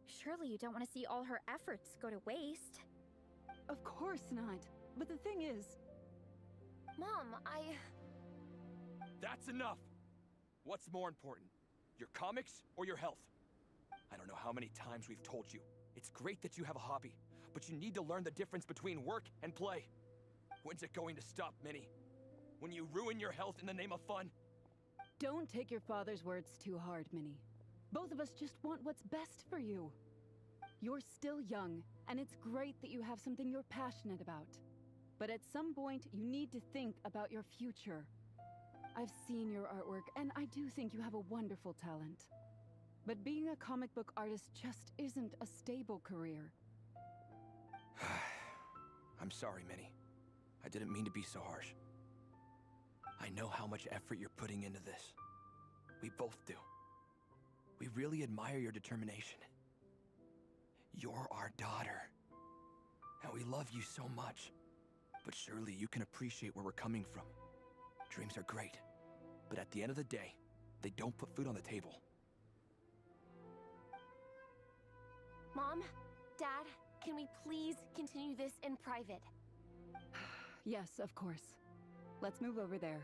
Speaker 12: Surely you don't want to see all her efforts go to waste.
Speaker 1: Of course not. But the thing is...
Speaker 13: Mom,
Speaker 21: That's enough! What's more important? Your comics or your health? I don't know how many times we've told you. It's great that you have a hobby, but you need to learn the difference between work and play. When's it going to stop, Minnie? When you ruin your health in the name of fun?
Speaker 1: Don't take your father's words too hard, Minnie. Both of us just want what's best for you. You're still young, and it's great that you have something you're passionate about. But at some point, you need to think about your future. I've seen your artwork, and I do think you have a wonderful talent. But being a comic book artist just isn't a stable career.
Speaker 21: I'm sorry, Minnie. I didn't mean to be so harsh. I know how much effort you're putting into this. We both do. We really admire your determination. You're our daughter. And we love you so much. But surely you can appreciate where we're coming from. Dreams are great. But at the end of the day, they don't put food on the table.
Speaker 13: Mom, Dad, can we please continue this in private?
Speaker 1: Yes, of course. Let's move over there.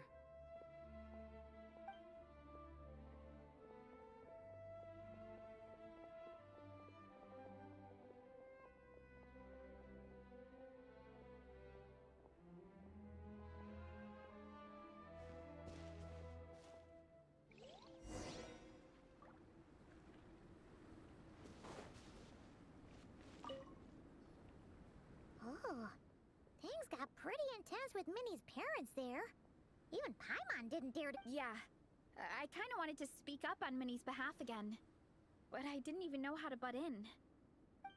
Speaker 4: Oh, things got pretty intense with Minnie's parents there. Even Paimon didn't dare to...
Speaker 12: Yeah, I kind of wanted to speak up on Minnie's behalf again. But I didn't even know how to butt in.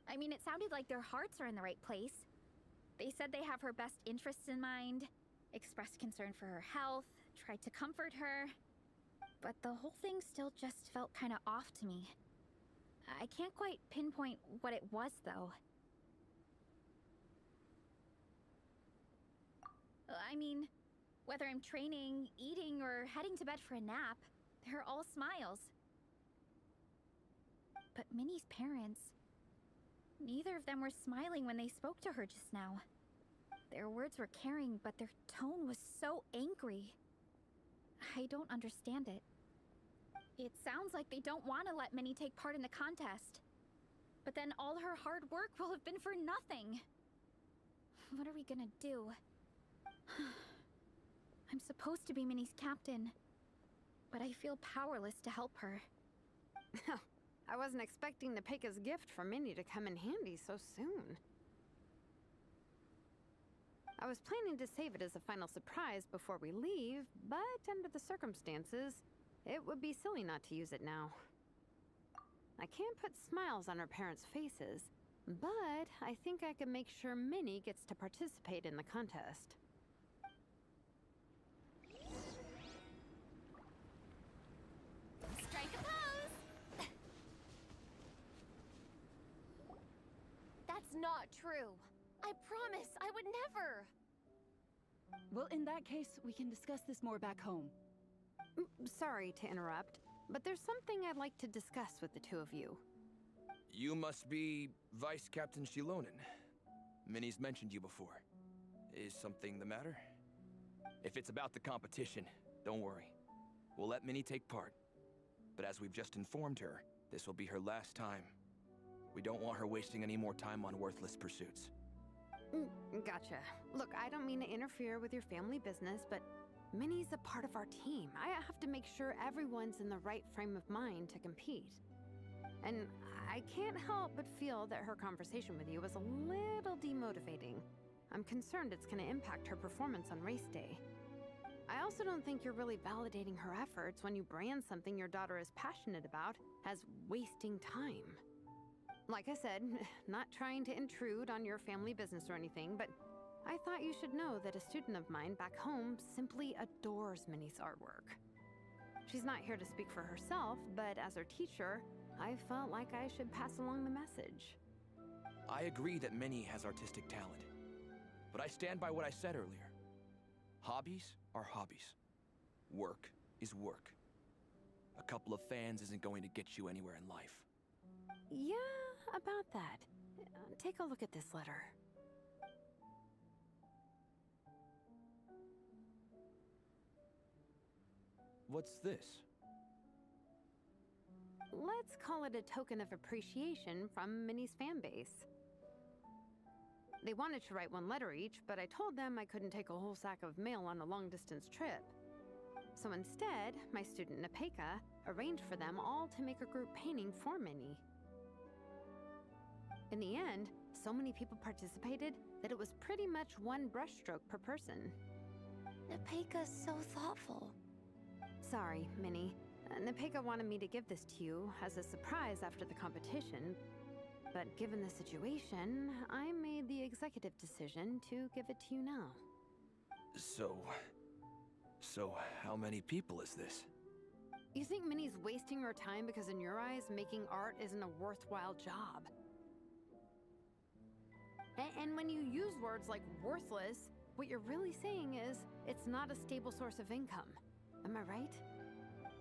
Speaker 12: I mean, it sounded like their hearts are in the right place. They said they have her best interests in mind, expressed concern for her health, tried to comfort her. But the whole thing still just felt kind of off to me. I can't quite pinpoint what it was, though. I mean, whether I'm training, eating, or heading to bed for a nap, they're all smiles. But Minnie's parents... neither of them were smiling when they spoke to her just now. Their words were caring, but their tone was so angry. I don't understand it. It sounds like they don't want to let Minnie take part in the contest. But then all her hard work will have been for nothing. What are we gonna do? I'm supposed to be Minnie's captain, but I feel powerless to help her.
Speaker 11: I wasn't expecting the Peka's gift from Minnie to come in handy so soon. I was planning to save it as a final surprise before we leave, but under the circumstances, it would be silly not to use it now. I can't put smiles on her parents' faces, but I think I can make sure Minnie gets to participate in the contest.
Speaker 19: Strike a pose!
Speaker 13: That's not true. I promise, I would never.
Speaker 1: Well, in that case, we can discuss this more back home.
Speaker 11: Sorry to interrupt, but there's something I'd like to discuss with the two of you.
Speaker 21: You must be Vice Captain Shilonen. Minnie's mentioned you before. Is something the matter? If it's about the competition, don't worry. We'll let Minnie take part. But as we've just informed her, this will be her last time. We don't want her wasting any more time on worthless pursuits.
Speaker 11: Gotcha. Look, I don't mean to interfere with your family business, but Minnie's a part of our team. I have to make sure everyone's in the right frame of mind to compete. And I can't help but feel that her conversation with you was a little demotivating. I'm concerned it's going to impact her performance on race day. I also don't think you're really validating her efforts when you brand something your daughter is passionate about as wasting time. Like I said, not trying to intrude on your family business or anything, but I thought you should know that a student of mine back home simply adores Minnie's artwork. She's not here to speak for herself, but as her teacher, I felt like I should pass along the message.
Speaker 21: I agree that Minnie has artistic talent, but I stand by what I said earlier. Hobbies are hobbies. Work is work. A couple of fans isn't going to get you anywhere in life.
Speaker 11: Yeah, about that. Take a look at this letter.
Speaker 21: What's this?
Speaker 11: Let's call it a token of appreciation from Minnie's fan base. They wanted to write one letter each, but I told them I couldn't take a whole sack of mail on a long-distance trip. So instead, my student Napeka arranged for them all to make a group painting for Minnie. In the end, so many people participated that it was pretty much one brushstroke per person.
Speaker 13: Napeka's so thoughtful.
Speaker 11: Sorry, Minnie. Napeka wanted me to give this to you as a surprise after the competition, but given the situation, I made the executive decision to give it to you now.
Speaker 21: So how many people is this?
Speaker 11: You think Minnie's wasting her time because in your eyes, making art isn't a worthwhile job? And when you use words like worthless, what you're really saying is it's not a stable source of income. Am I right?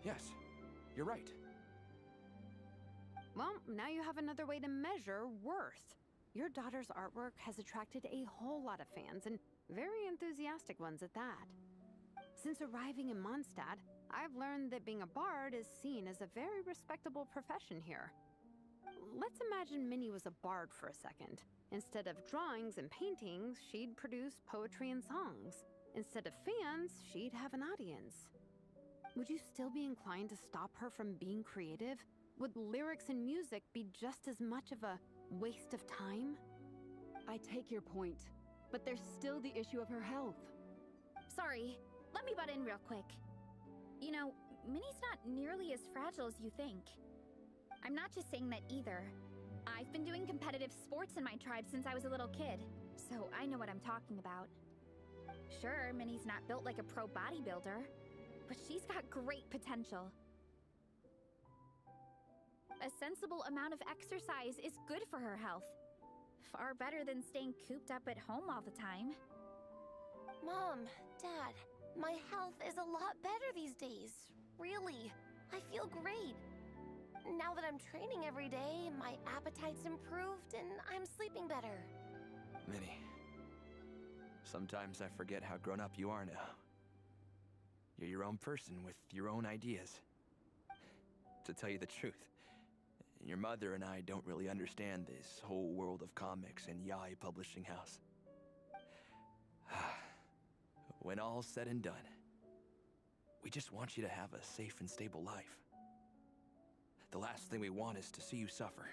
Speaker 21: Yes, you're right.
Speaker 11: Well, now you have another way to measure worth. Your daughter's artwork has attracted a whole lot of fans, and very enthusiastic ones at that. Since arriving in Mondstadt, I've learned that being a bard is seen as a very respectable profession here. Let's imagine Minnie was a bard for a second. Instead of drawings and paintings, she'd produce poetry and songs. Instead of fans, she'd have an audience. Would you still be inclined to stop her from being creative? Would lyrics and music be just as much of a waste of time?
Speaker 1: I take your point, but there's still the issue of her health.
Speaker 12: Sorry, let me butt in real quick. You know, Minnie's not nearly as fragile as you think. I'm not just saying that either. I've been doing competitive sports in my tribe since I was a little kid, so I know what I'm talking about. Sure, Minnie's not built like a pro bodybuilder, but she's got great potential. A sensible amount of exercise is good for her health. Far better than staying cooped up at home all the time.
Speaker 13: Mom, Dad, my health is a lot better these days. Really, I feel great. Now that I'm training every day, my appetite's improved and I'm sleeping better.
Speaker 21: Minnie, sometimes I forget how grown up you are now. You're your own person with your own ideas. To tell you the truth, your mother and I don't really understand this whole world of comics and Yaoi publishing house. When all's said and done, we just want you to have a safe and stable life. The last thing we want is to see you suffer.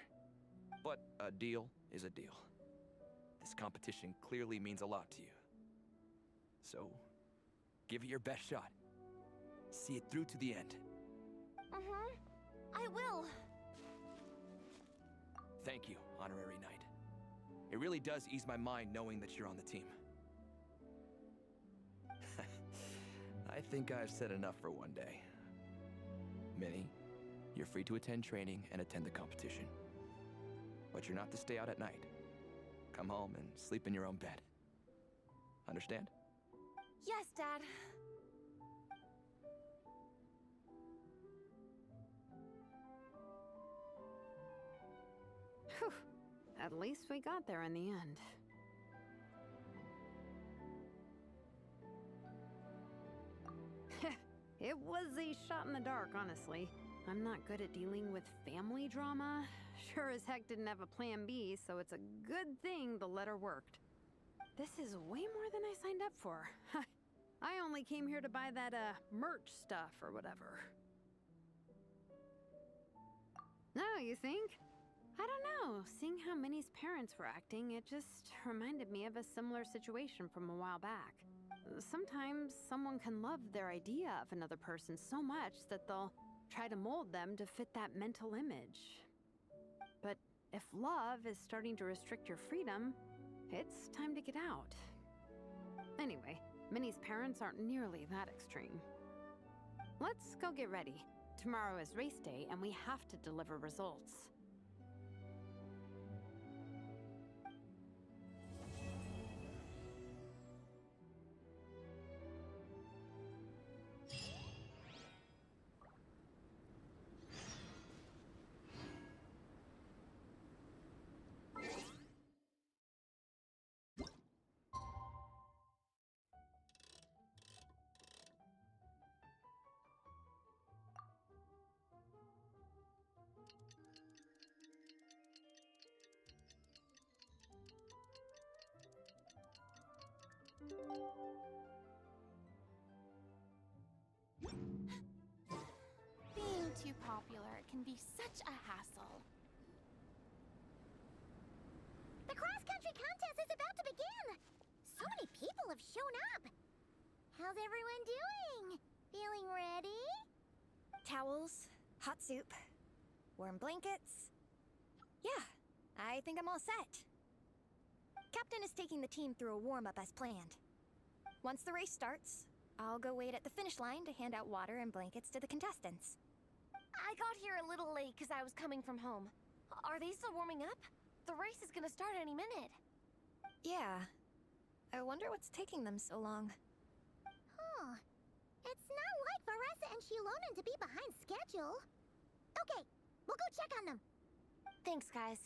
Speaker 21: But a deal is a deal. This competition clearly means a lot to you. So, give it your best shot. See it through to the end.
Speaker 13: I will.
Speaker 21: Thank you, Honorary Knight. It really does ease my mind knowing that you're on the team. I think I've said enough for one day. Minnie, you're free to attend training and attend the competition. But you're not to stay out at night. Come home and sleep in your own bed. Understand?
Speaker 13: Yes, Dad.
Speaker 11: Whew. At least we got there in the end. It was a shot in the dark, honestly. I'm not good at dealing with family drama. Sure as heck didn't have a plan B, so it's a good thing the letter worked. This is way more than I signed up for. I only came here to buy that, merch stuff or whatever. No, you think? I don't know. Seeing how Minnie's parents were acting, it just reminded me of a similar situation from a while back. Sometimes someone can love their idea of another person so much that they'll try to mold them to fit that mental image. But if love is starting to restrict your freedom, it's time to get out. Anyway, Minnie's parents aren't nearly that extreme. Let's go get ready. Tomorrow is race day and we have to deliver results.
Speaker 19: popular can be such a hassle.
Speaker 4: The cross-country contest is about to begin! So many people have shown up! How's everyone doing? Feeling ready?
Speaker 10: Towels, hot soup, warm blankets. Yeah, I think I'm all set. Captain is taking the team through a warm-up as planned. Once the race starts, I'll go wait at the finish line to hand out water and blankets to the contestants.
Speaker 13: I got here a little late because I was coming from home. Are they still warming up? The race is gonna start any minute.
Speaker 10: Yeah. I wonder what's taking them so long.
Speaker 4: Huh. It's not like Veressa and Shilonen to be behind schedule. Okay, we'll go check on them.
Speaker 13: Thanks, guys.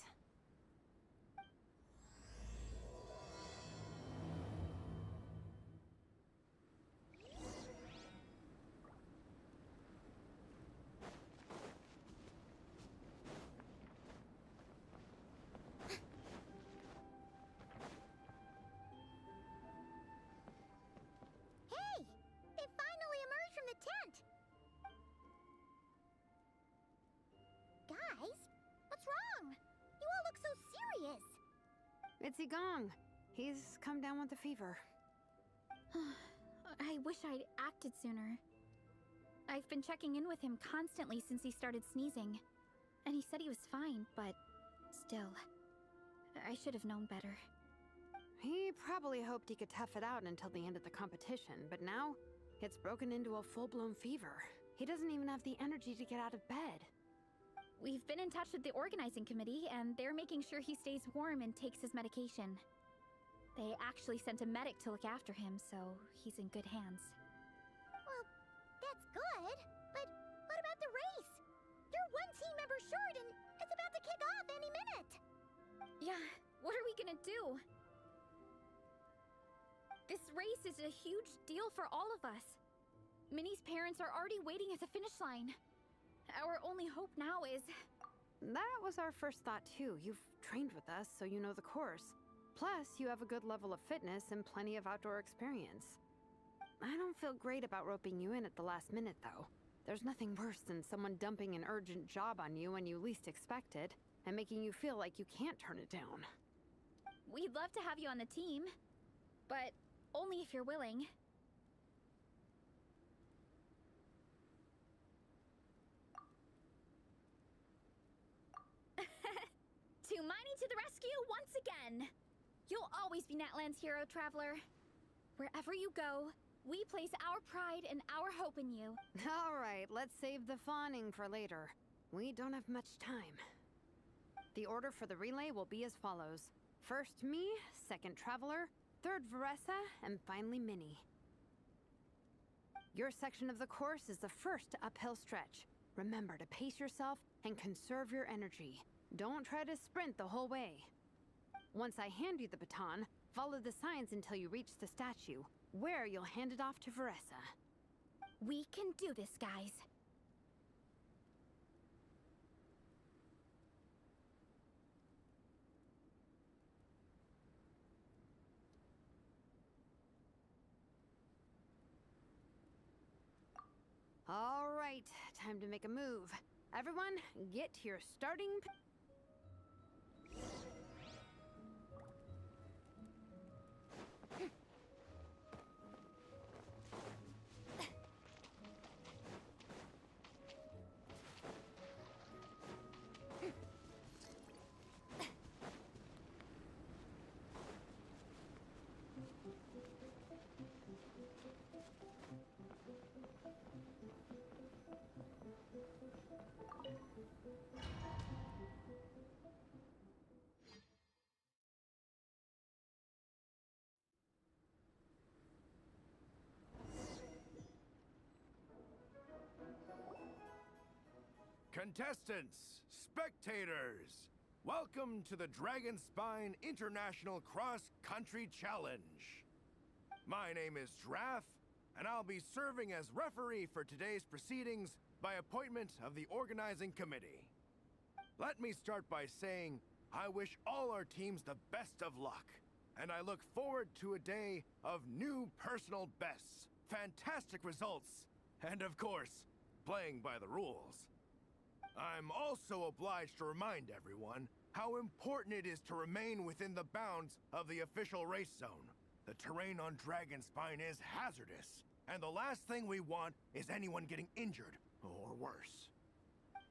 Speaker 4: Hey! They finally emerged from the tent! Guys, what's wrong? You all look so serious!
Speaker 11: It's Igong. He's come down with a fever.
Speaker 12: I wish I'd acted sooner. I've been checking in with him constantly since he started sneezing. And he said he was fine, but still, I should have known better.
Speaker 11: He probably hoped he could tough it out until the end of the competition, but now it's broken into a full-blown fever. He doesn't even have the energy to get out of bed.
Speaker 12: We've been in touch with the organizing committee, and they're making sure he stays warm and takes his medication. They actually sent a medic to look after him, so he's in good hands.
Speaker 4: Well, that's good, but what about the race? You're one team member short, and it's about to kick off any minute!
Speaker 12: Yeah, what are we gonna do? This race is a huge deal for all of us. Minnie's parents are already waiting at the finish line. Our only hope now is...
Speaker 11: That was our first thought too. You've trained with us, so you know the course. Plus, you have a good level of fitness and plenty of outdoor experience. I don't feel great about roping you in at the last minute, though. There's nothing worse than someone dumping an urgent job on you when you least expect it, and making you feel like you can't turn it down.
Speaker 12: We'd love to have you on the team, but only if you're willing. Tumaini to the rescue once again! You'll always be Natlan's hero, Traveler. Wherever you go, we place our pride and our hope in you.
Speaker 11: All right, let's save the fawning for later. We don't have much time. The order for the relay will be as follows. First me, second Traveler, third Veressa, and finally Minnie. Your section of the course is the first uphill stretch. Remember to pace yourself and conserve your energy. Don't try to sprint the whole way. Once I hand you the baton, follow the signs until you reach the statue, where you'll hand it off to Veressa.
Speaker 12: We can do this, guys.
Speaker 11: All right, time to make a move. Everyone, get to your starting...
Speaker 2: Contestants, spectators, welcome to the Dragon Spine International Cross Country Challenge. My name is Draff, and I'll be serving as referee for today's proceedings by appointment of the organizing committee. Let me start by saying I wish all our teams the best of luck, and I look forward to a day of new personal bests, fantastic results, and of course, playing by the rules.
Speaker 6: I'm also obliged to remind everyone how important it is to remain within the bounds of the official race zone. The terrain on Dragonspine is hazardous, and the last thing we want is anyone getting injured, or worse.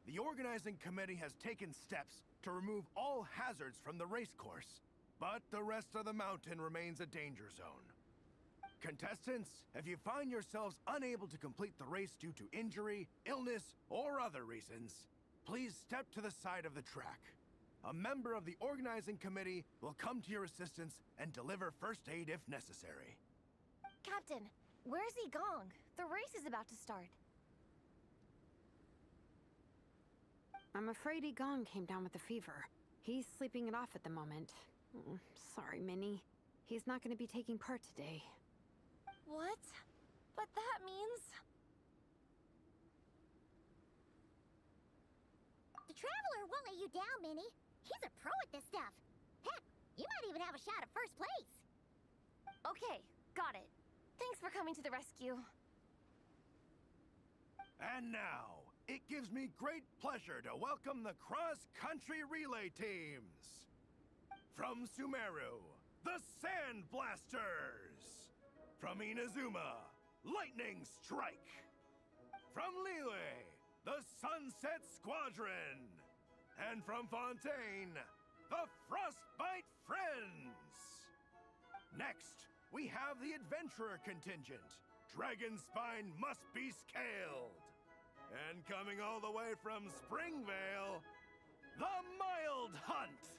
Speaker 6: The organizing committee has taken steps to remove all hazards from the race course, but the rest of the mountain remains a danger zone. Contestants, if you find yourselves unable to complete the race due to injury, illness, or other reasons, please step to the side of the track. A member of the organizing committee will come to your assistance and deliver first aid if necessary.
Speaker 13: Captain, where's Gong? The race is about to start.
Speaker 11: I'm afraid Gong came down with a fever. He's sleeping it off at the moment. Sorry, Minnie. He's not going to be taking part today.
Speaker 13: What? But that means...
Speaker 4: The Traveler won't let you down, Minnie. He's a pro at this stuff. Heck, you might even have a shot at first place.
Speaker 13: Okay, got it. Thanks for coming to the rescue.
Speaker 6: And now, it gives me great pleasure to welcome the cross-country relay teams. From Sumeru, the Sand Blasters. From Inazuma, Lightning Strike. From Liyue, the Sunset Squadron. And from Fontaine, the Frostbite Friends. Next, we have the Adventurer contingent. Dragonspine must be scaled. And coming all the way from Springvale, the Mild Hunt.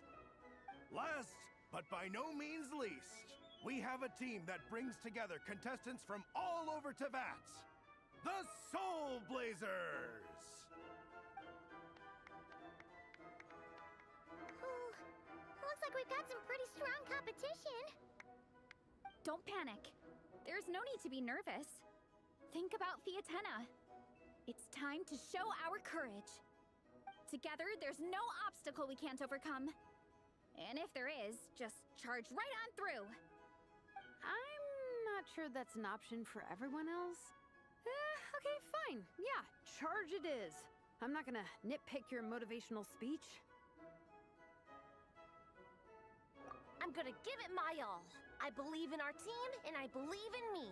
Speaker 6: Last, but by no means least, we have a team that brings together contestants from all over Teyvat. The Soul Blazers!
Speaker 12: Looks like we've got some pretty strong competition. Don't panic. There's no need to be nervous. Think about Fiatenna. It's time to show our courage. Together, there's no obstacle we can't overcome. And if there is, just charge right on through.
Speaker 11: I'm not sure that's an option for everyone else. Okay, fine. Yeah, charge it is. I'm not gonna nitpick your motivational speech.
Speaker 13: I'm gonna give it my all. I believe in our team, and I believe in me.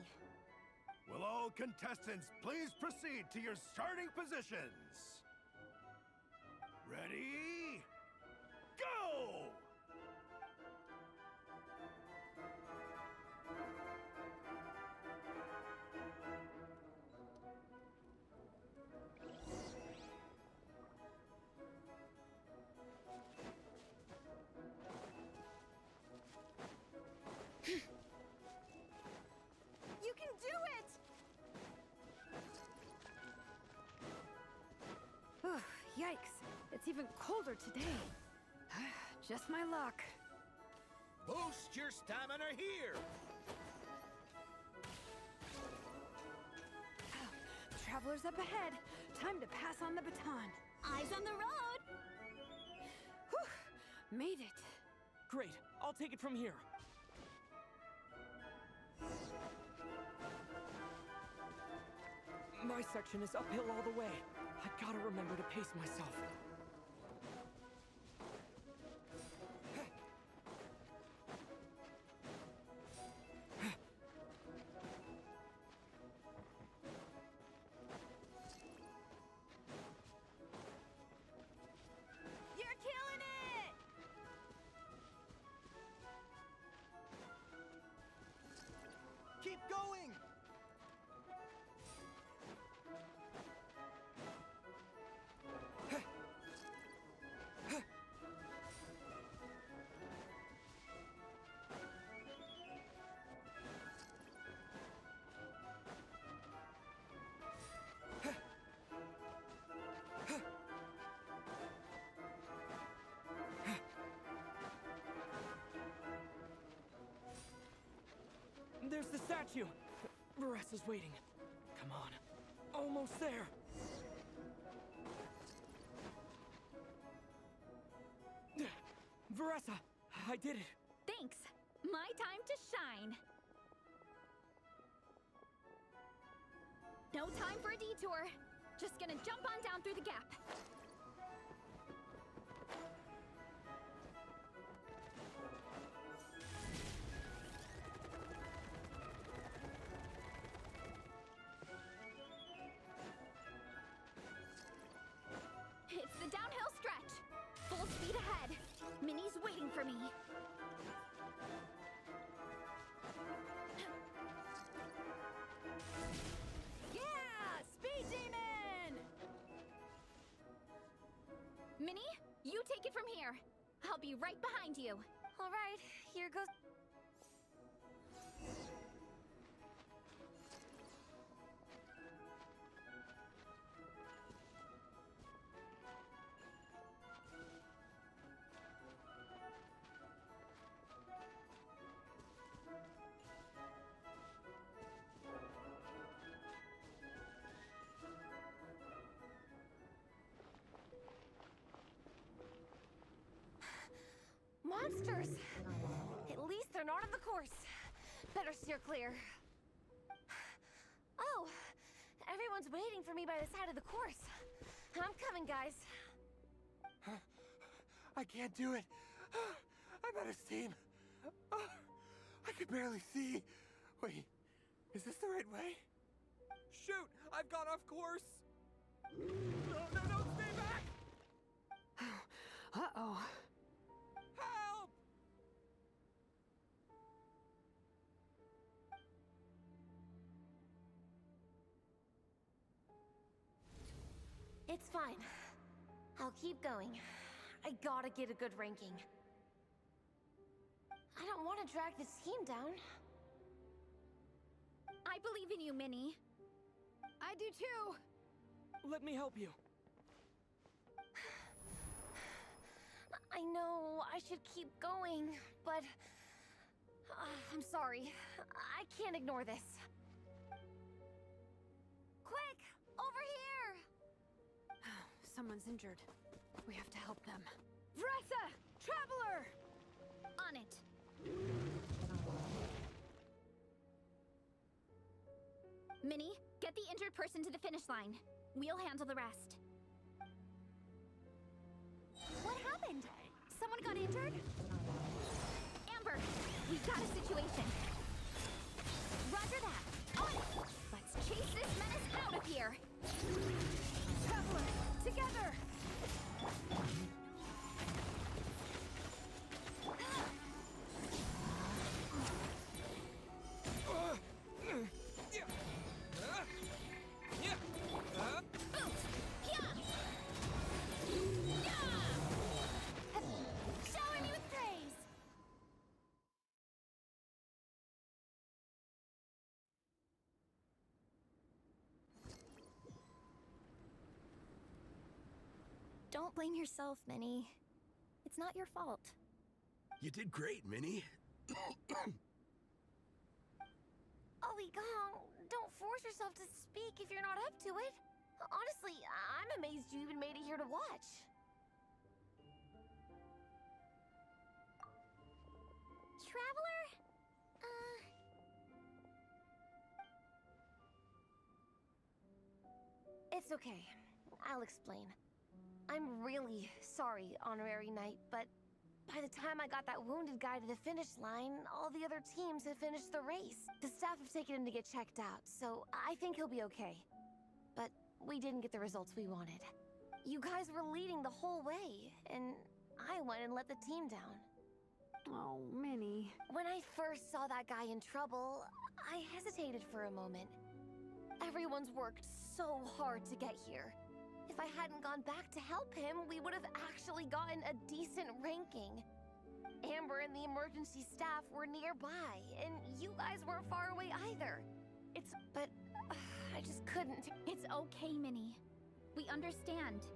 Speaker 6: Will all contestants please proceed to your starting positions? Ready? Go!
Speaker 13: You can do it!
Speaker 11: Yikes, it's even colder today. Just my luck.
Speaker 17: Boost your stamina here!
Speaker 11: Travelers up ahead. Time to pass on the baton.
Speaker 19: Eyes on the road!
Speaker 11: Whew, made it.
Speaker 22: Great, I'll take it from here. My section is uphill all the way. I gotta remember to pace myself.
Speaker 14: You're killing it!
Speaker 22: Keep going! There's the statue! Varessa's waiting. Come on. Almost there! Varessa! I did it!
Speaker 12: Thanks. My time to shine. No time for a detour. Just gonna jump on down through the gap. I'll be right behind you.
Speaker 13: All right, here goes. Monsters! At least they're not on the course. Better steer clear. Oh, everyone's waiting for me by the side of the course. I'm coming, guys.
Speaker 6: I can't do it. I'm out of steam. I can barely see. Wait, is this the right way?
Speaker 22: Shoot! I've gone off course! No, stay back!
Speaker 11: Uh-oh.
Speaker 22: Help!
Speaker 13: It's fine. I'll keep going. I gotta get a good ranking. I don't want to drag this team down.
Speaker 12: I believe in you, Minnie.
Speaker 11: I do too!
Speaker 22: Let me help you.
Speaker 13: I know I should keep going, but... I'm sorry. I can't ignore this. Quick! Over here!
Speaker 11: Someone's injured. We have to help them. Vressa! Traveler!
Speaker 12: On it. Minnie, get the injured person to the finish line. We'll handle the rest.
Speaker 8: What happened? Someone got injured?
Speaker 12: Amber, we've got a situation.
Speaker 8: Roger that. On it!
Speaker 12: Let's chase this menace out of here.
Speaker 11: Traveler! Together!
Speaker 12: Shower me with praise.
Speaker 10: Don't blame yourself, Minnie. It's not your fault.
Speaker 9: You did great, Minnie.
Speaker 13: Ollie Gong, don't force yourself to speak if you're not up to it. Honestly, I'm amazed you even made it here to watch.
Speaker 4: Traveler?
Speaker 13: It's okay. I'll explain. I'm really sorry, Honorary Knight, but by the time I got that wounded guy to the finish line, all the other teams had finished the race. The staff have taken him to get checked out, so I think he'll be okay. But we didn't get the results we wanted. You guys were leading the whole way, and I went and let the team down.
Speaker 11: Oh, Minnie.
Speaker 13: When I first saw that guy in trouble, I hesitated for a moment. Everyone's worked so hard to get here. If I hadn't gone back to help him, we would have actually gotten a decent ranking. Amber and the emergency staff were nearby, and you guys weren't far away either. But I just couldn't.
Speaker 12: It's okay, Minnie. We understand.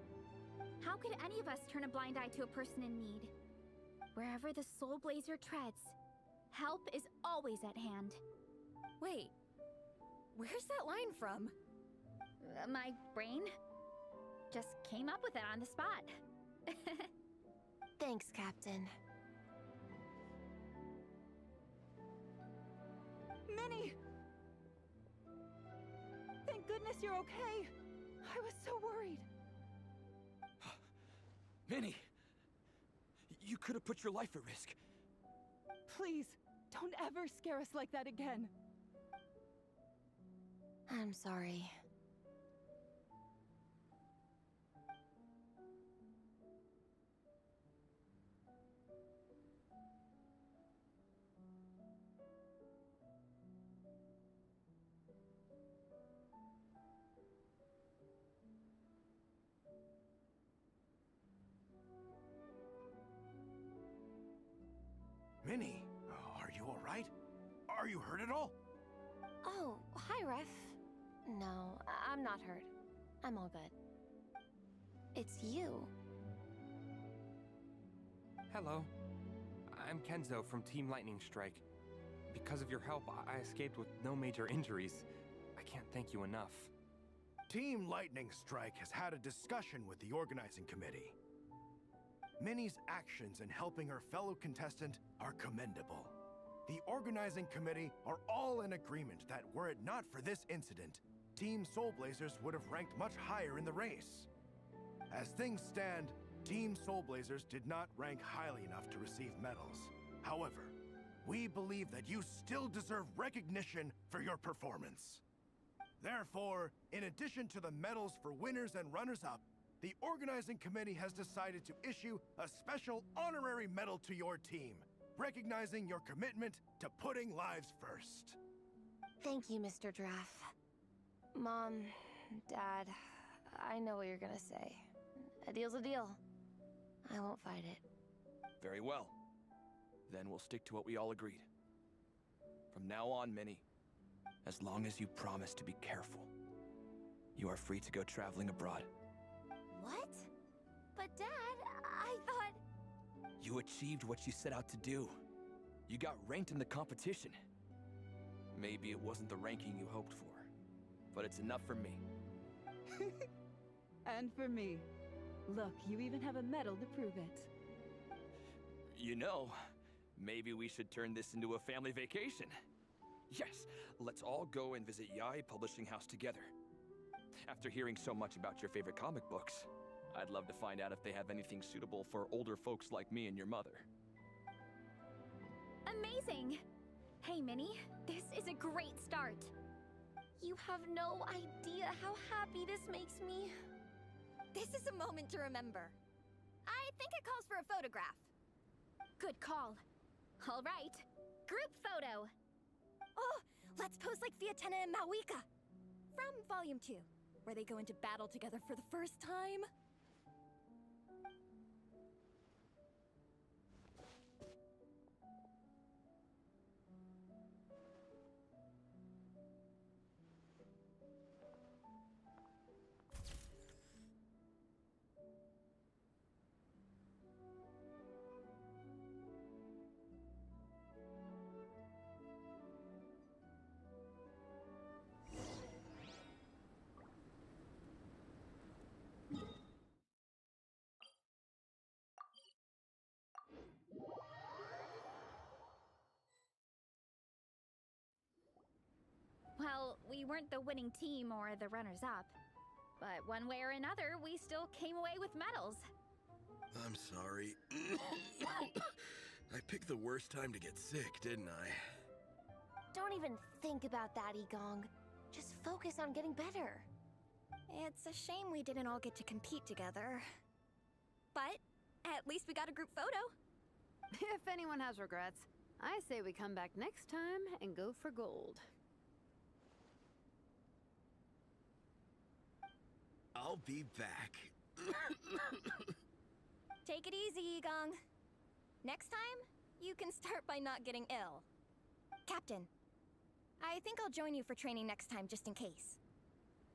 Speaker 12: How could any of us turn a blind eye to a person in need? Wherever the Soul Blazer treads, help is always at hand.
Speaker 10: Wait, where's that line from?
Speaker 12: My brain just came up with it on the spot.
Speaker 13: Thanks, Captain.
Speaker 1: Minnie! Thank goodness you're okay. I was so worried.
Speaker 22: Minnie! You could have put your life at risk.
Speaker 1: Please, don't ever scare us like that again.
Speaker 13: I'm sorry.
Speaker 6: you hurt at all?
Speaker 13: Oh, hi, Ref. No, I'm not hurt. I'm all good. It's you.
Speaker 5: Hello. I'm Kenzo from Team Lightning Strike. Because of your help, I escaped with no major injuries. I can't thank you enough.
Speaker 6: Team Lightning Strike has had a discussion with the organizing committee. Minnie's actions in helping her fellow contestant are commendable. The organizing committee are all in agreement that were it not for this incident, Team Soul Blazers would have ranked much higher in the race. As things stand, Team Soul Blazers did not rank highly enough to receive medals. However, we believe that you still deserve recognition for your performance. Therefore, in addition to the medals for winners and runners-up, the organizing committee has decided to issue a special honorary medal to your team, recognizing your commitment to putting lives first.
Speaker 13: Thank you, Mr. Draff. Mom, Dad, I know what you're gonna say. A deal's a deal. I won't fight it.
Speaker 21: Very well. Then we'll stick to what we all agreed. From now on, Minnie, as long as you promise to be careful, you are free to go traveling abroad.
Speaker 13: What? But Dad, I thought...
Speaker 21: You achieved what you set out to do. You got ranked in the competition. Maybe it wasn't the ranking you hoped for, but it's enough for me.
Speaker 1: And for me. Look, you even have a medal to prove it.
Speaker 21: You know, maybe we should turn this into a family vacation. Yes, let's all go and visit Yae Publishing House together. After hearing so much about your favorite comic books, I'd love to find out if they have anything suitable for older folks like me and your mother.
Speaker 12: Amazing! Hey, Minnie, this is a great start.
Speaker 13: You have no idea how happy this makes me.
Speaker 10: This is a moment to remember. I think it calls for a photograph.
Speaker 12: Good call. All right, group photo.
Speaker 10: Oh, let's pose like Fiatena and Mawika. From Volume 2, where they go into battle together for the first time.
Speaker 12: Well, we weren't the winning team or the runners-up. But one way or another, we still came away with medals.
Speaker 9: I'm sorry. I picked the worst time to get sick, didn't I?
Speaker 13: Don't even think about that, Igong. Just focus on getting better.
Speaker 10: It's a shame we didn't all get to compete together. But at least we got a group photo.
Speaker 11: If anyone has regrets, I say we come back next time and go for gold.
Speaker 9: I'll be back.
Speaker 10: Take it easy, Igong. Next time, you can start by not getting ill. Captain, I think I'll join you for training next time just in case.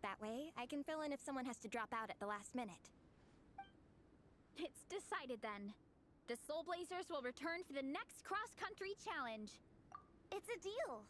Speaker 10: That way, I can fill in if someone has to drop out at the last minute.
Speaker 12: It's decided then. The Soul Blazers will return for the next cross-country challenge.
Speaker 13: It's a deal.